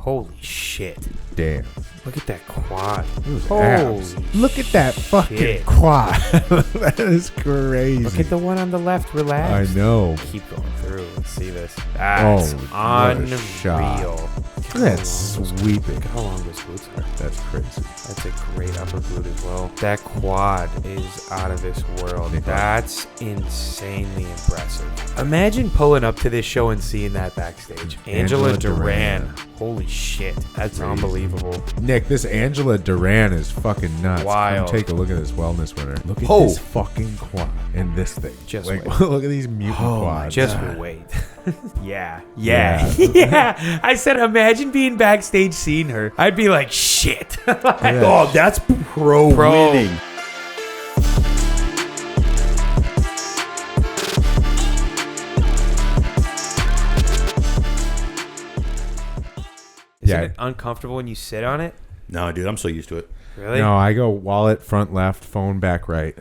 Holy shit. Damn. Look at that quad. Holy look at that fucking quad. That is crazy. Look at the one on the left. Relax. I know. Keep going through. Let's see this. That's unreal. Look at that sweeping. Look how long those glutes are. That's crazy. That's a great upper glute as well. That quad is out of this world. That's insanely impressive. Imagine pulling up to this show and seeing that backstage. Angela Duran. Holy shit. That's crazy. Unbelievable. Nick, this Angela Duran is fucking nuts. Wild. Come take a look at this wellness winner. Look at this fucking quad and this thing. Just like, wait. Look at these mutant quads. Just wait. Yeah. I said, imagine being backstage seeing her. I'd be like, shit. Oh, that's pro winning. Isn't it uncomfortable when you sit on it? No, dude, I'm so used to it. Really? No, I go wallet front left, phone back right.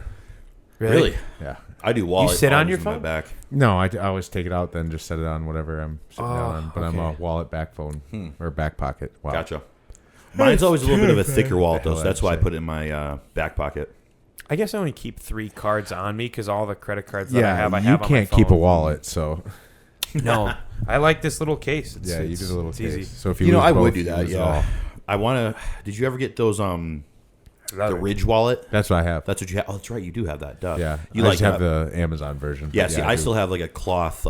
Really? Yeah. I do wallet. You sit on your my phone? back. No, I always take it out, then just set it on whatever I'm sitting down on. But I'm a okay. wallet back phone or back pocket. Wow. Gotcha. Mine's always a little bit of a thicker wallet, though, so that's why I put it in my back pocket. I guess I only keep 3 cards on me because all the credit cards that I have you on my phone. can't keep a wallet, so. No. I like this little case. You did a little it's case. easy. So if you You know, lose I both, would do you that, lose yeah. all. I want to... Did you ever get those, the Ridge wallet? That's what I have. That's what you have. Oh, that's right. You do have that. Duh. Yeah. You I like just have the Amazon version. Yeah, but see, I I do. still have like a cloth,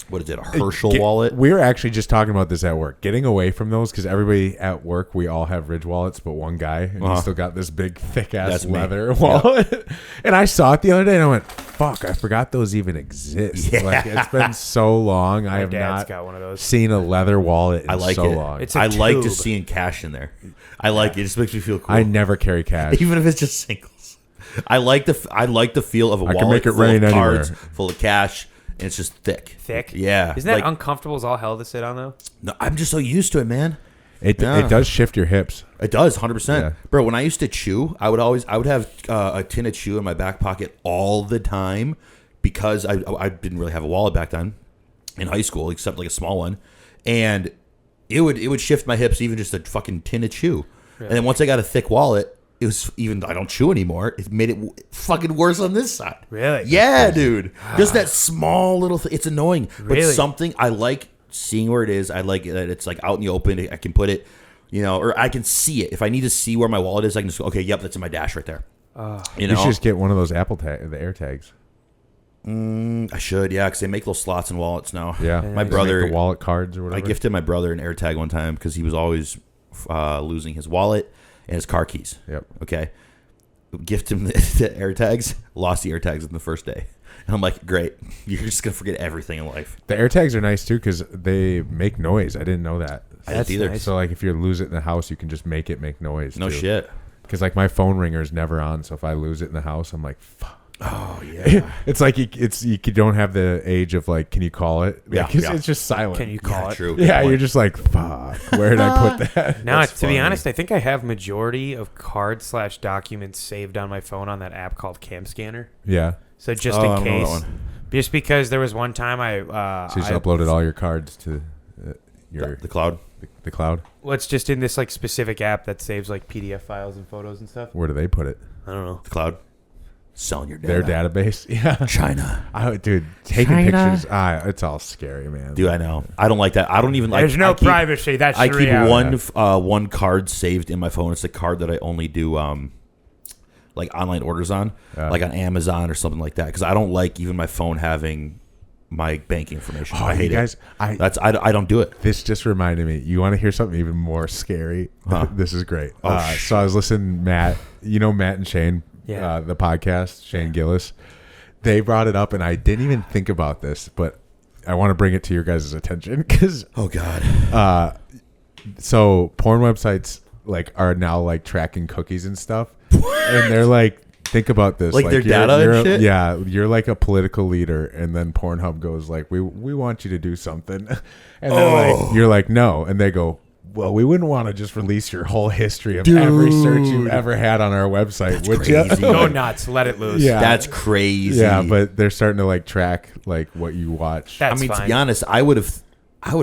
what is it, a Herschel wallet? We were actually just talking about this at work. Getting away from those because everybody at work, we all have Ridge wallets, but one guy, and he still got this big, thick-ass That's me. leather wallet. And I saw it the other day, and I went, fuck, I forgot those even exist. Yeah. Like, it's been so long. I have dad's not got one of those. seen a leather wallet in I like so it. long. It's a I like tube. just seeing cash in there. I like it. It just makes me feel cool. I never carry cash. Even if it's just singles. I like the feel of a wallet can make it full rain of cards, anywhere. full of cash, and it's just thick. Thick? Yeah. Isn't that like, uncomfortable as all hell to sit on, though? no, I'm just so used to it, man. It does shift your hips. It does, 100%. Yeah. Bro, when I used to chew, I would have a tin of chew in my back pocket all the time because I didn't really have a wallet back then in high school, except like a small one. And it would shift my hips, even just a fucking tin of chew. Really? And then once I got a thick wallet, it was even I don't chew anymore. It made it fucking worse on this side. Really? Yeah, dude. Just that small little thing. It's annoying, Really? but something I like seeing where it is. I like that it's like out in the open. I can put it, or I can see it. If I need to see where my wallet is, I can just go, okay, yep, that's in my dash right there. You should just get one of those the air tags. I should, yeah, because they make little slots in wallets now. Yeah. My Just brother, make the wallet cards or whatever. I gifted my brother an AirTag one time because he was always losing his wallet and his car keys. Yep. Okay. Gift him the AirTags. Lost the AirTags in the first day. And I'm like, great. You're just going to forget everything in life. The AirTags are nice too because they make noise. I didn't know that. I didn't either. nice. So like if you lose it in the house, you can just make it make noise. No too. shit. Because like my phone ringer is never on, so if I lose it in the house, I'm like, fuck. Oh yeah. It's like you don't have the age of like, can you call it? Yeah, Like, 'cause yeah. It's just silent. Can you call it? True. Yeah, Good you're point. just like, fuck. Where did I put that? Now, That's to be funny. honest, I think I have majority of cards/documents saved on my phone on that app called Cam Scanner. Yeah. So just I in don't know that case, one. just because there was one time So you just uploaded all your cards to your The cloud. the cloud. well, it's just in this like specific app that saves like PDF files and photos and stuff. Where do they put it? I don't know. The cloud. Selling your data. Their database. Yeah. China. Dude, taking pictures. It's all scary, man. Dude, I know. I don't like that. I don't even like. There's no I keep- privacy. That's I the keep reality. one card saved in my phone. It's the card that I only do like online orders on, like on Amazon or something like that. Because I don't like even my phone having my bank information. I hate guys, it. I don't do it. This just reminded me. You want to hear something even more scary? Huh. This is great. Oh, so I was listening to Matt. You know Matt and Shane, Yeah. the podcast, Shane Gillis. They brought it up, and I didn't even think about this, but I want to bring it to your guys' attention because Oh God. so porn websites like are now like tracking cookies and stuff, and they're like, think about this, Like their you're- data and you're a- shit? Yeah, you're like a political leader, and then Pornhub goes like, we want you to do something, and then like you're like no, and they go, well, we wouldn't want to just release your whole history of every search you've ever had on our website, would you? crazy. Go nuts. Let it loose. Yeah. That's crazy. Yeah, but they're starting to like track like what you watch. That's I mean, fine. to be honest, I would have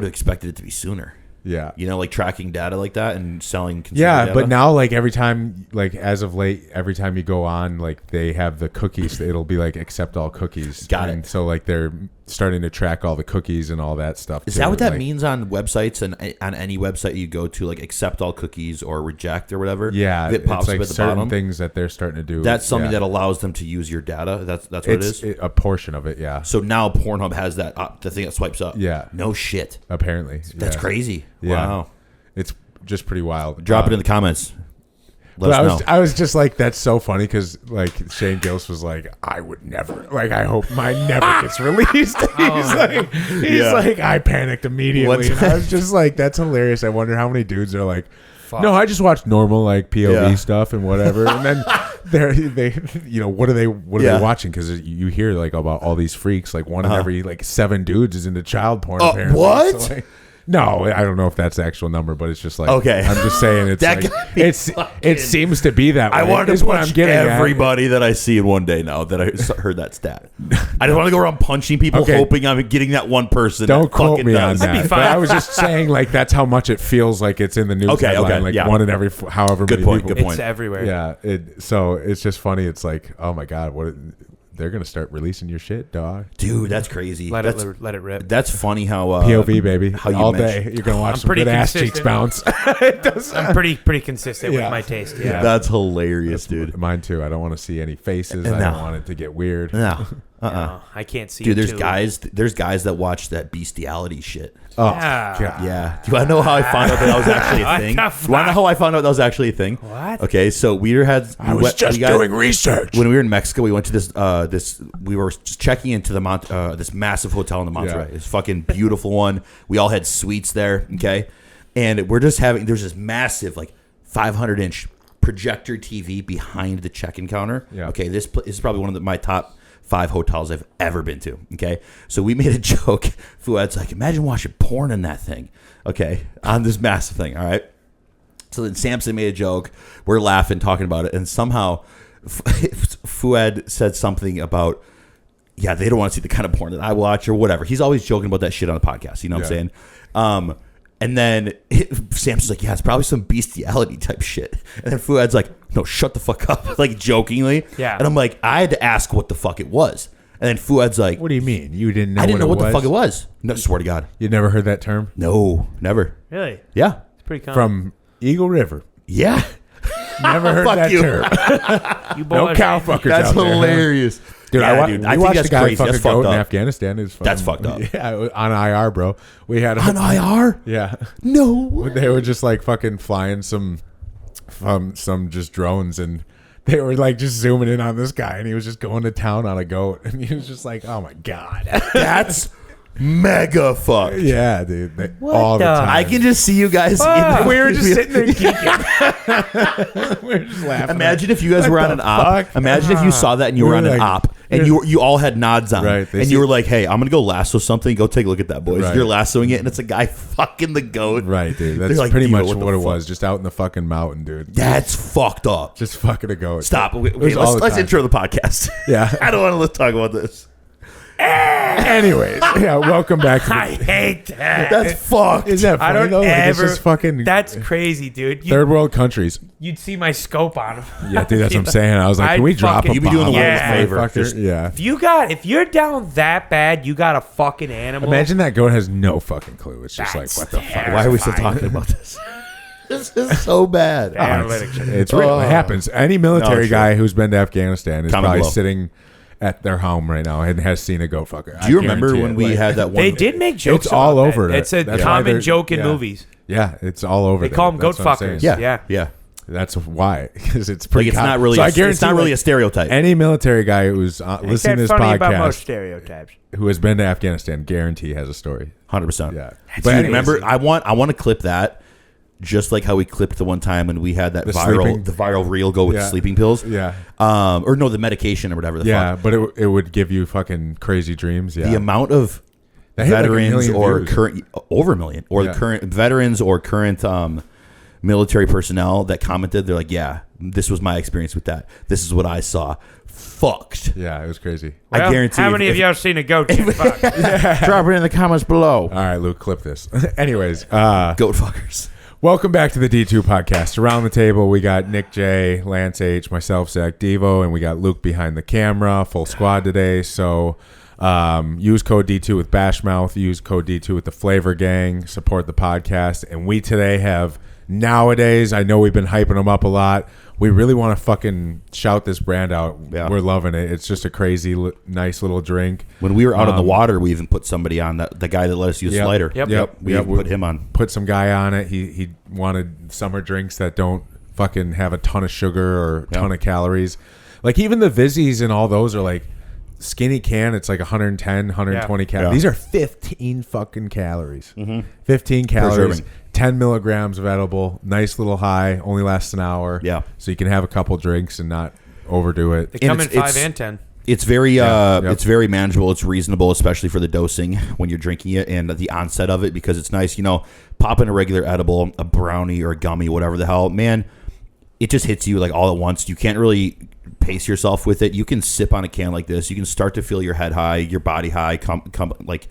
expected it to be sooner. Yeah. You know, like tracking data like that and selling consumer Yeah, data. but now, like, every time, like, as of late, every time you go on, like, they have the cookies. It'll be, like, accept all cookies. Got and it. so, like, they're starting to track all the cookies and all that stuff. Is too. that what that Like, means on websites and on any website you go to, like accept all cookies or reject or whatever? Yeah, It pops it's like up at the certain bottom. things that they're starting to do. That's something yeah. that allows them to use your data. That's what it is. A portion of it, yeah. So now Pornhub has that the thing that swipes up. Yeah. No shit. Apparently. That's yeah. crazy. Yeah. Wow. It's just pretty wild. Drop it in the comments. Let But us know. I was just like, that's so funny because like Shane Gillis was like, I would never, like, I hope mine never gets released. He's like, I panicked immediately. And I was just like, that's hilarious. I wonder how many dudes are like, no, I just watch normal like POV stuff and whatever. And then they you know, what are they watching? Because you hear like about all these freaks, like one in every like 7 dudes is into child porn. Apparently. What? So, like, no, I don't know if that's the actual number, but it's just like, Okay. I'm just saying it's That like, gotta be it seems to be that way. I wanted is to what I'm punch getting at. everybody that I see in one day now that I heard that stat. I just want to go around punching people, Okay. hoping I'm getting that one person. Don't that quote fucking me does. on that. But I was just saying, like, that's how much it feels like it's in the news headline. Like, yeah. one in every however Good many point, people. good point. It's everywhere. Yeah. So it's just funny. It's like, oh my God, what? They're going to start releasing your shit, dog. Dude, that's crazy. Let That's it rip. That's funny how POV, baby. how you All mentioned- day. You're going to watch I'm some pretty good ass consistent. cheeks bounce. I'm pretty consistent Yeah. with my taste. Yeah. That's hilarious, dude. Mine too. I don't want to see any faces. No. I don't want it to get weird. No. No, I can't see. Dude, it there's too. guys that watch that bestiality shit. Oh, Yeah. God. Yeah. Do you want to know how I found out that was actually a What thing? the Do you want to know how I found out that was actually a thing? What? Okay, so I was just doing research. When we were in Mexico, we went to this we were just checking into the this massive hotel in the Monterey. Yeah. This fucking beautiful one. We all had suites there, okay? And we're just there's this massive like 500-inch projector TV behind the check-in counter. Yeah. Okay, this is probably one of my top 5 hotels I've ever been to. Okay, so we made a joke. Fuad's like, imagine watching porn in that thing. Okay, on this massive thing. All right. So then Samson made a joke. We're laughing, talking about it, and somehow Fuad said something about, yeah, they don't want to see the kind of porn that I watch or whatever. He's always joking about that shit on the podcast. You know what I'm saying? And then Samson's like, yeah, it's probably some bestiality type shit. And then Fuad's like, no, shut the fuck up, like jokingly. Yeah. And I'm like, I had to ask what the fuck it was. And then Fuad's like, What do you mean? You didn't know I didn't know what it the fuck it was. No, swear to God. You never heard that term? No, never. Really? Yeah. It's pretty common. From Eagle River. Yeah. Never heard Fuck that you. term. You No boys- cow fuckers That's out there, huh? hilarious. Dude, Yeah, I dude, we I think watched that's a guy crazy. fucking That's goat fucked in up. Afghanistan. It was fucking, That's fucked up. Yeah, on IR, bro. We had On IR? Yeah. No. They were just like fucking flying some just drones, and they were like just zooming in on this guy, and he was just going to town on a goat, and he was just like, oh my God. That's mega fucked. Yeah, dude. What all the the- time. I can just see you guys. We were just sitting there geeking. we were just laughing. Imagine if you guys What were on the an op. fuck? Imagine if you saw that and you were We're on an like- op and you all had nods on. Right, they And see- you were like, hey, I'm going to go lasso something. Go take a look at that, boys. Right. You're lassoing it and it's a guy fucking the goat. Right, dude. They're That's like, pretty "Dude, much what the what it fuck?" was. Just out in the fucking mountain, dude. That's fucked up. Just fucking a goat. Stop. It Okay, was all the let's time. intro the podcast. Yeah. I don't want to talk about this. Anyways, yeah. Welcome back. To I hate that. That's fucked. Is that funny I don't though? Like, it's ever. just fucking That's crazy, dude. third world countries. You'd see my scope on him. Yeah, dude. That's what I'm saying. I was like, I'd can we drop fucking- a You be doing the bomb world on a this favor. motherfucker? Just- Yeah. If you're down that bad, you got a fucking animal. Imagine that goat has no fucking clue. It's just That's like, what the fuck? Why are we still terrifying. talking about this? This is so bad. Analytics. It's real. It happens. Any military it's guy who's been to Afghanistan is Comment probably below. sitting at their home right now and has seen a goat fucker. Do you remember when we had that one? They did make jokes. It's all about over that. it. It's a That's why common they're- joke in yeah. movies. Yeah, it's all over. They call them goat That's what I'm saying. fuckers. Yeah. Yeah. That's why, because it's Like pretty. it's common. not really. So I It's guarantee, not really like, a stereotype. Any military guy who's listening to this funny about most podcast stereotypes. who has been to Afghanistan, guarantee has a story. 100%. Yeah, But but remember, I want to clip that, just like how we clipped the one time when we had that The viral sleeping- reel go with Yeah. sleeping pills. Yeah, Or no, the medication or whatever. The yeah, fuck. but it would give you fucking crazy dreams. Yeah, The amount of That hit like a veterans million or views. current over a million or Yeah. the current veterans or current military personnel that commented, they're like, yeah, this was my experience with that. This is what I saw. Fucked. Yeah, it was crazy. Well, I guarantee. How many of you have seen a goat get fucked? Drop it in the comments below. All right, Luke, clip this. Anyways, Goat fuckers. welcome back to the D2 podcast. Around the table, we got Nick J, Lance H, myself, Zach Devo, and we got Luke behind the camera. Full squad today. So use code D2 with Bashmouth. Use code D2 with the Flavor Gang. Support the podcast. And we today have nowadays, I know we've been hyping them up a lot. We really want to fucking shout this brand out. Yeah. We're loving it. It's just a crazy, nice little drink. When we were out on the water, we even put somebody on the guy that let us use Yep. Slider. Yep. We even put him on. Put some guy on it. He wanted summer drinks that don't fucking have a ton of sugar or a ton of calories. Like even the Vizzies and all those are like skinny can. It's like 110, 120 calories. Yeah. These are 15 fucking calories. 15 calories. serving. 10 milligrams of edible. Nice little high. Only lasts an hour. Yeah. So you can have a couple drinks and not overdo it. They come in it's- 5 and 10. It's very Yep. it's very manageable. It's reasonable, especially for the dosing when you're drinking it and the onset of it, because it's nice. You know, popping a regular edible, a brownie or a gummy, whatever the hell, man, it just hits you like all at once. You can't really pace yourself with it. You can sip on a can like this. You can start to feel your head high, your body high, come like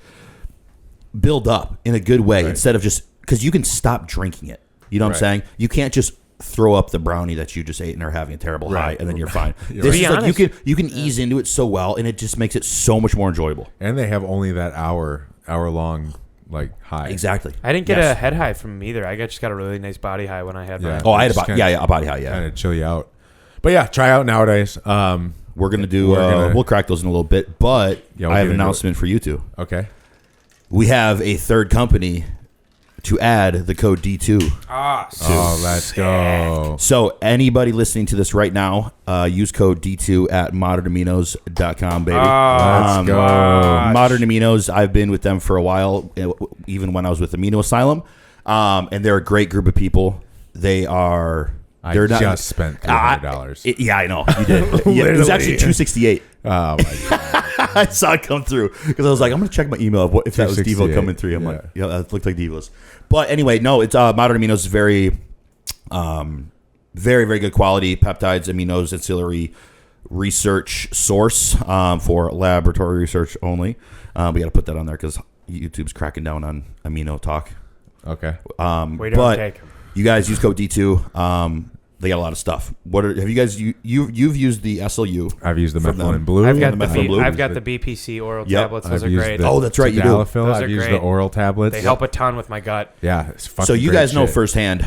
build up in a good way instead of just because you can stop drinking it. You know what I'm saying? You can't just throw up the brownie that you just ate and are having a terrible high and then you're fine. This is like you can ease into it so well, and it just makes it so much more enjoyable. And they have only that hour long like high. Exactly. I didn't get a head high from them either. I just got a really nice body high when I had mine. Oh, I had a Just a body high. Yeah, Kind of chill you out. But yeah, try out nowadays. we're gonna do. We'll crack those in a little bit, but I have an announcement for you two. Okay. We have a third company to add the code D2. Oh, let's go. So anybody listening to this right now, use code D2 at modernaminos.com, baby. Let's go. Modern Aminos, I've been with them for a while, even when I was with Amino Asylum. And they're a great group of people. They are... I just spent $300. Yeah, I know. You did. Yeah, it was actually $268. Oh, my God. I saw it come through because I was like, I'm going to check my email of if that was Devo 268, coming through. I'm like, yeah, that looked like Devo's. But anyway, no, it's Modern Aminos is very, very good quality peptides, aminos, ancillary research source for laboratory research only. We got to put that on there because YouTube's cracking down on amino talk. Okay. But you guys use code D2. They got a lot of stuff. Have you guys you've used the SLU? I've used the methylene blue. I've got I've got the BPC oral tablets. Those I've are used great. Oh, that's right, you do. Tadalafil. Those I've are used great. the oral tablets. They help a ton with my gut. Yeah, it's fucking So you great guys know shit. firsthand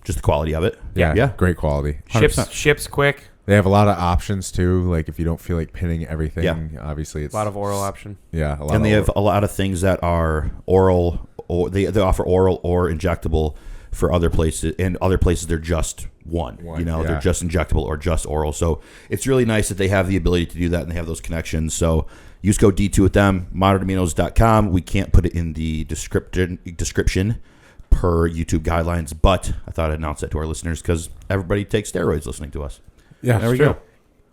just the quality of it. Yeah, great quality. 100%. Ships quick. They have a lot of options too. Like if you don't feel like pinning everything, obviously it's A lot of oral option. Yeah, And they have a lot of things that are oral, or they offer oral or injectable for other places. And other places they're just one. They're just injectable or just oral. So it's really nice that they have the ability to do that and they have those connections. So use code D2 with them, modernaminos.com. We can't put it in the description per YouTube guidelines, but I thought I'd announce that to our listeners because everybody takes steroids listening to us. Yeah, There we true. go.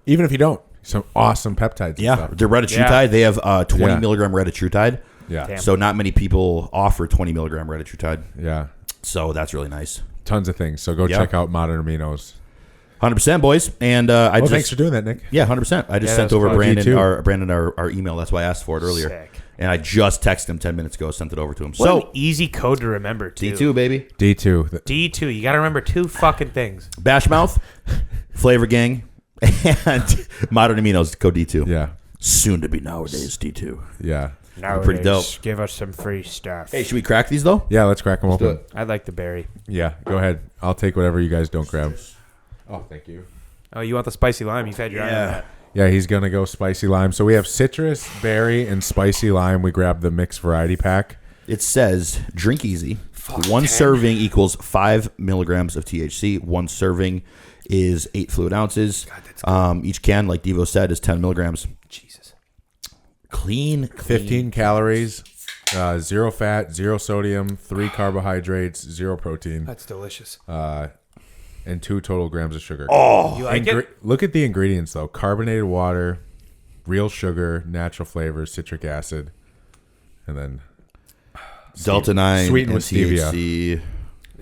Even if you don't, some awesome peptides. Yeah, and stuff. they're retatrutide. They have 20 milligram retatrutide. Yeah. Damn. So not many people offer 20 milligram retatrutide. Yeah. So that's really nice. Tons of things. So go Yeah. check out Modern Aminos. 100%, boys. And Thanks for doing that, Nick. Yeah, 100%. I just Yeah, sent that's over cool. Brandon G2. our email. That's why I asked for it earlier. Sick. And I just texted him 10 minutes ago. Sent it over to him. What So an easy code to remember, too. D2, baby. D2. D2. You got to remember 2 fucking things. Bashmouth, Flavor Gang, and Modern Aminos, code D2. Yeah. Soon to be nowadays D2. Yeah. Nowadays, pretty dope. Give us some free stuff. Hey, should we crack these, though? Yeah, let's crack them do open. it. I'd like the berry. Yeah, go ahead. I'll take whatever you guys don't grab. Oh, thank you. Oh, you want the spicy lime? You've had your eye on that. Yeah, he's going to go spicy lime. So we have citrus, berry, and spicy lime. We grabbed the mixed variety pack. It says, drink easy. One serving equals 5 milligrams of THC. One serving is 8 fluid ounces. Each can, like Devo said, is 10 milligrams. Jesus. Clean. 15 calories, 0 fat, 0 sodium, 3 carbohydrates, 0 protein, That's delicious. and 2 total grams of sugar. You like it? Look at the ingredients, though. Carbonated water, real sugar, natural flavors, citric acid, and then Delta 9 sweetened and with stevia. THC.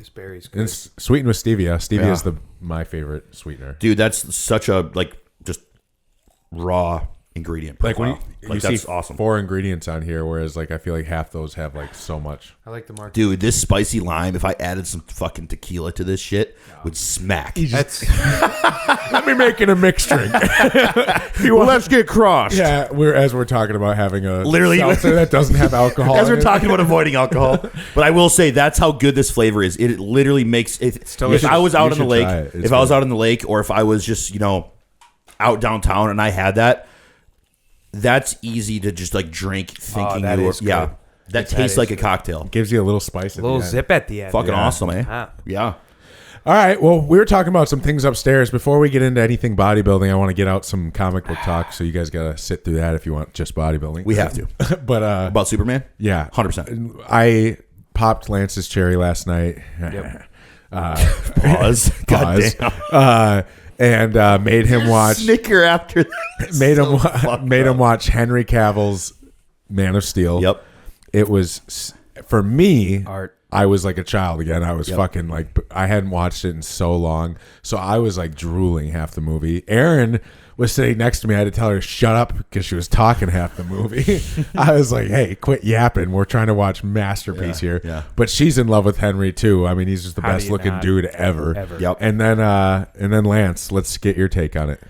This berry's And good. it's sweetened with stevia. Stevia Yeah. is my favorite sweetener. Dude, that's such a just raw ingredient profile. Like when you that's see awesome. 4 ingredients on here, whereas like I feel like half those have like so much. I like the mark. Dude, this spicy lime, if I added some fucking tequila to this shit, would smack. That's Let me make it a mixed drink. Let's get crossed. Yeah, we're talking about having a Literally- seltzer that doesn't have alcohol. As in we're it. talking about avoiding alcohol, but I will say that's how good this flavor is. It literally makes it. If delicious. I was out You on the should lake, try it. It's if I was good. out on the lake, or if I was just out downtown and I had that, that's easy to just like drink, thinking that is yeah, good. that That tastes is like a good. cocktail. Gives you a little spice. a little at the end. zip at the end. Fucking Yeah. awesome, eh? Ah. Yeah. All right. Well, we were talking about some things upstairs. Before we get into anything bodybuilding, I want to get out some comic book talk. So you guys got to sit through that if you want just bodybuilding. We have to. But About Superman? yeah, 100%. I popped Lance's cherry last night. Yep. Pause. God damn. And made him watch. Snicker after that. Made him watch Henry Cavill's Man of Steel. Yep. It was for me. Art. I was like a child again. I was Yep. fucking like, I hadn't watched it in so long. So I was like drooling half the movie. Erin was sitting next to me. I had to tell her to shut up because she was talking half the movie. I was like, hey, quit yapping. We're trying to watch Masterpiece here. yeah. But she's in love with Henry too. I mean, he's just the How do best you looking not? dude ever. Yep. And then Lance, let's get your take on it.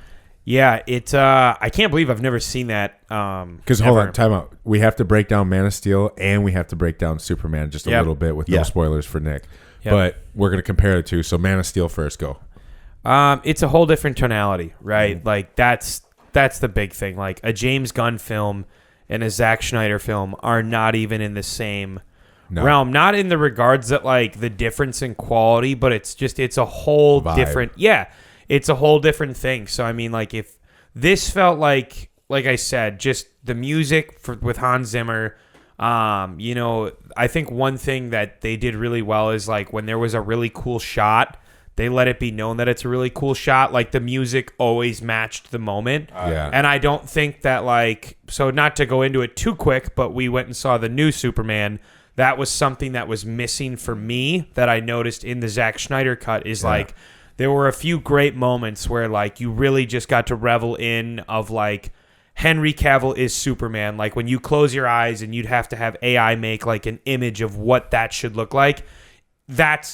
Yeah, it. I can't believe I've never seen that. Because hold on, time out. We have to break down Man of Steel and we have to break down Superman just a Yep. little bit with Yeah. no spoilers for Nick. Yep. But we're going to compare the two. So Man of Steel first, go. It's a whole different tonality, right? Like that's the big thing. Like a James Gunn film and a Zack Snyder film are not even in the same No. realm. Not in the regards that like the difference in quality, but it's a whole Vibe. different. Yeah, it's a whole different thing. So I mean, like if this felt like I said, just the music with Hans Zimmer. I think one thing that they did really well is like when there was a really cool shot, they let it be known that it's a really cool shot. Like the music always matched the moment. Yeah. And I don't think that so not to go into it too quick, but we went and saw the new Superman. That was something that was missing for me that I noticed in the Zack Snyder cut is like there were a few great moments where like you really just got to revel in of like Henry Cavill is Superman. Like when you close your eyes and you'd have to have AI make like an image of what that should look like.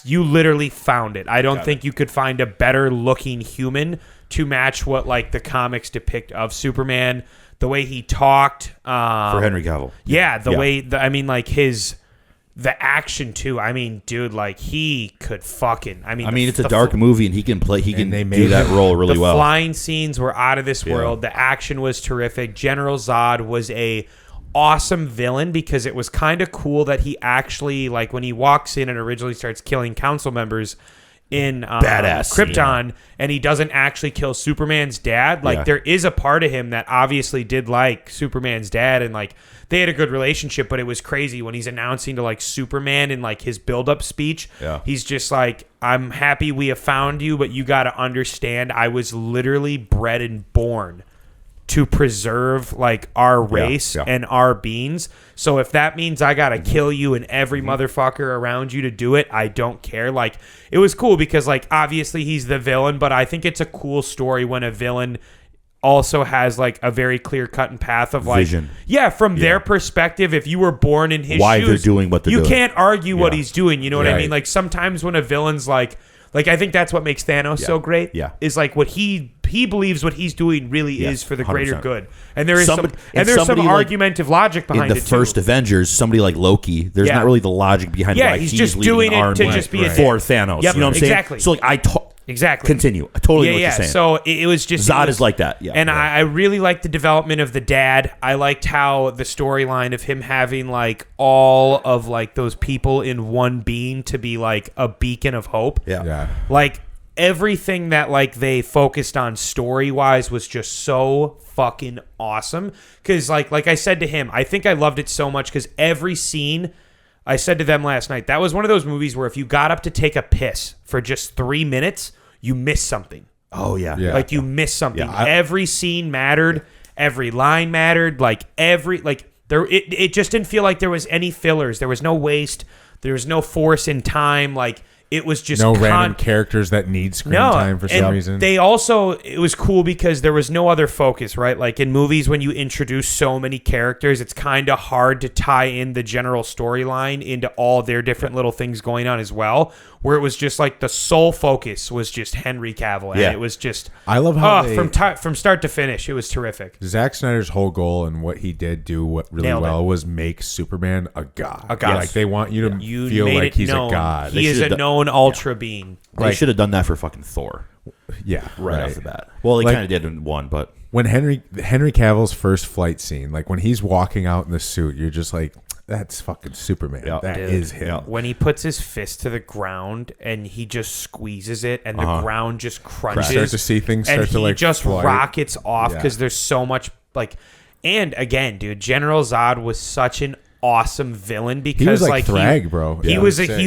You literally found it. I don't think you could find a better looking human to match what like the comics depict of Superman. The way he talked. For Henry Cavill. Yeah, the action too. I mean, dude, like he could fucking. I mean, It's a dark movie, and he can play. He can they do made that role really the well. flying scenes were out of this world. The action was terrific. General Zod was a awesome villain because it was kind of cool that he actually, like, when he walks in and originally starts killing council members in Badass Krypton, and he doesn't actually kill Superman's dad. Like, Yeah. there is a part of him that obviously did like Superman's dad, and like they had a good relationship, but it was crazy when he's announcing to like Superman in like his build-up speech. Yeah. He's just like, I'm happy we have found you, but you got to understand I was literally bred and born to preserve like our race yeah. and our beings. So if that means I gotta kill you and every motherfucker around you to do it, I don't care. Like, it was cool because like obviously he's the villain, but I think it's a cool story when a villain also has like a very clear cut and path of like Vision. Yeah, from their perspective, if you were born in his Why shoes, they're doing what they're you doing. can't argue what Yeah. he's doing. You know what I Right. mean? Like sometimes when a villain's like I think that's what makes Thanos so great. Yeah. Is like what he believes what he's doing really is for the greater 100%. good. And there is Somebody- some and there's some somebody like- argumentative logic behind In the it first too. Avengers, somebody like Loki, there's Yeah. not really the logic behind Yeah, why he's he's just leading doing an it army to just be a for dick. Thanos. Yep, you know what I'm saying? exactly. So like Exactly. continue. I totally know what yeah. you're saying. So it was just Zod it was- is like that. Yeah. And yeah. I really liked the development of the dad. I liked how the storyline of him having like all of like those people in one being to be like a beacon of hope. Yeah. Like everything that like they focused on story wise was just so fucking awesome. Because like I said to him, I think I loved it so much because every scene, I said to them last night, that was one of those movies where if you got up to take a piss for just 3 minutes, you missed something. Oh yeah. Yeah. Like you missed something. Yeah, Every scene mattered. Every line mattered. Like there, it just didn't feel like there was any fillers. There was no waste. There was no force in time. Like it was just no random characters that need screen time for some reason. They also, it was cool because there was no other focus, right? Like in movies, when you introduce so many characters, it's kind of hard to tie in the general storyline into all their different little things going on as well. Where it was just like the sole focus was just Henry Cavill, and it was just I love how from start to finish, it was terrific. Zack Snyder's whole goal and what he did really well was make Superman a god. A god. Like they want you to feel like he's a god. He is a known ultra being. They should have done that for fucking Thor. Yeah, right off the bat. Well, he kind of did in one, but when Henry Cavill's first flight scene, like when he's walking out in the suit, you're just like, that's fucking Superman. Yeah. That is him. Yeah. When he puts his fist to the ground and he just squeezes it and the ground just crunches. You start to see things start to like and he just fly. rockets off because there's so much like. And again, dude, General Zod was such an awesome villain because he was like Thrag, bro. He